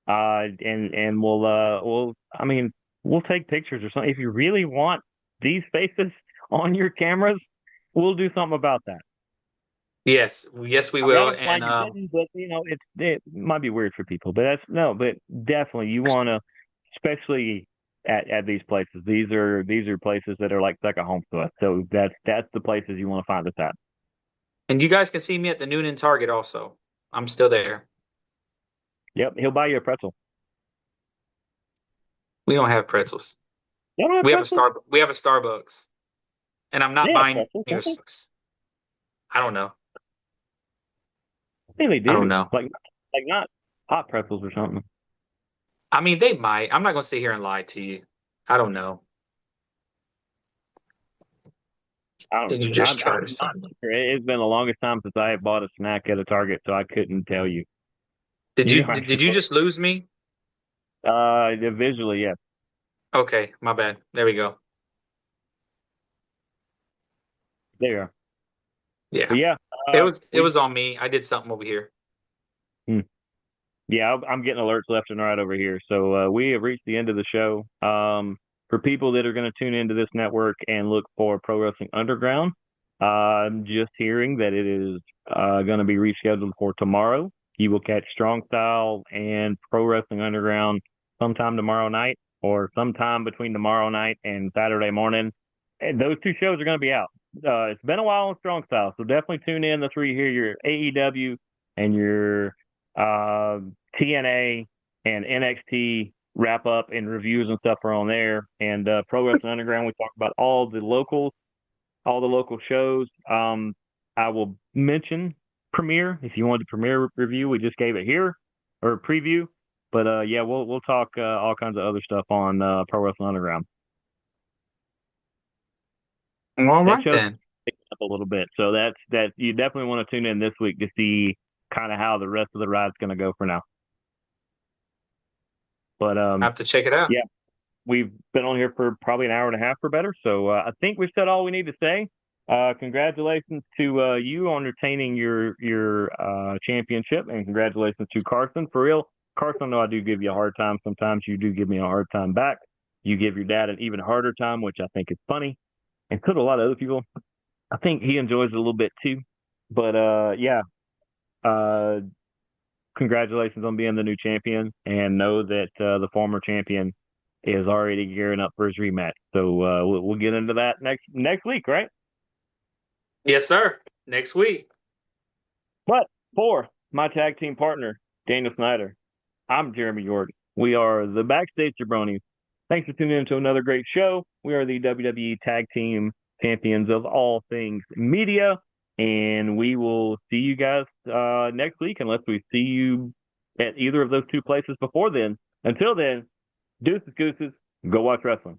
and I mean, we'll take pictures or something. If you really want these faces on your cameras, we'll do something about that. Yes, yes, we I mean, I will. don't And mind you bidding, but it might be weird for people. But that's no, but definitely you want to, especially at these places. These are places that are like second home to us. So that's the places you want to find us at. and you guys can see me at the Noonan Target also. I'm still there. Yep, he'll buy you a pretzel. We don't have pretzels. You don't have pretzels? We have a Starbucks, and I'm not They have buying pretzels, you a don't they? Starbucks. I don't know. I think they I don't do. know. Like not hot pretzels or something. I mean, they might. I'm not going to sit here and lie to you. I don't know. I don't. Did you just try to I'm not sign me? sure. It's been the longest time since I have bought a snack at a Target, so I couldn't tell you. Did You you know, I did you suppose. just lose me? Visually, yes. Okay, my bad. There we go. there. Yeah. But yeah, It was on me. I did something over here. hmm, yeah, I'm getting alerts left and right over here. So we have reached the end of the show. For people that are going to tune into this network and look for Pro Wrestling Underground, I'm just hearing that it is going to be rescheduled for tomorrow. You will catch Strong Style and Pro Wrestling Underground sometime tomorrow night or sometime between tomorrow night and Saturday morning. And those two shows are going to be out. It's been a while on Strong Style, so definitely tune in. That's where you hear your AEW and your uh, TNA and NXT wrap up and reviews and stuff are on there. And Pro Wrestling Underground, we talk about all the local shows. I will mention Premiere if you want the Premiere review. We just gave it here or preview. But yeah, we'll talk all kinds of other stuff on Pro Wrestling Underground. All That right show's then. up a little bit, so that you definitely want to tune in this week to see kind of how the rest of the ride's going to go for now. But I have to check it out. yeah, we've been on here for probably an hour and a half or better. So I think we've said all we need to say. Congratulations to you on retaining your championship, and congratulations to Carson. For real, Carson, I know I do give you a hard time. Sometimes you do give me a hard time back. You give your dad an even harder time, which I think is funny, and so do a lot of other people. I think he enjoys it a little bit too. But yeah, uh, congratulations on being the new champion, and know that the former champion is already gearing up for his rematch. So we'll get into that next week, right? Yes, sir. Next week. But for my tag team partner, Daniel Snyder, I'm Jeremy York. We are the Backstage Jabronis. Thanks for tuning in to another great show. We are the WWE Tag Team Champions of all things media. And we will see you guys next week, unless we see you at either of those two places before then. Until then, deuces, gooses, go watch wrestling.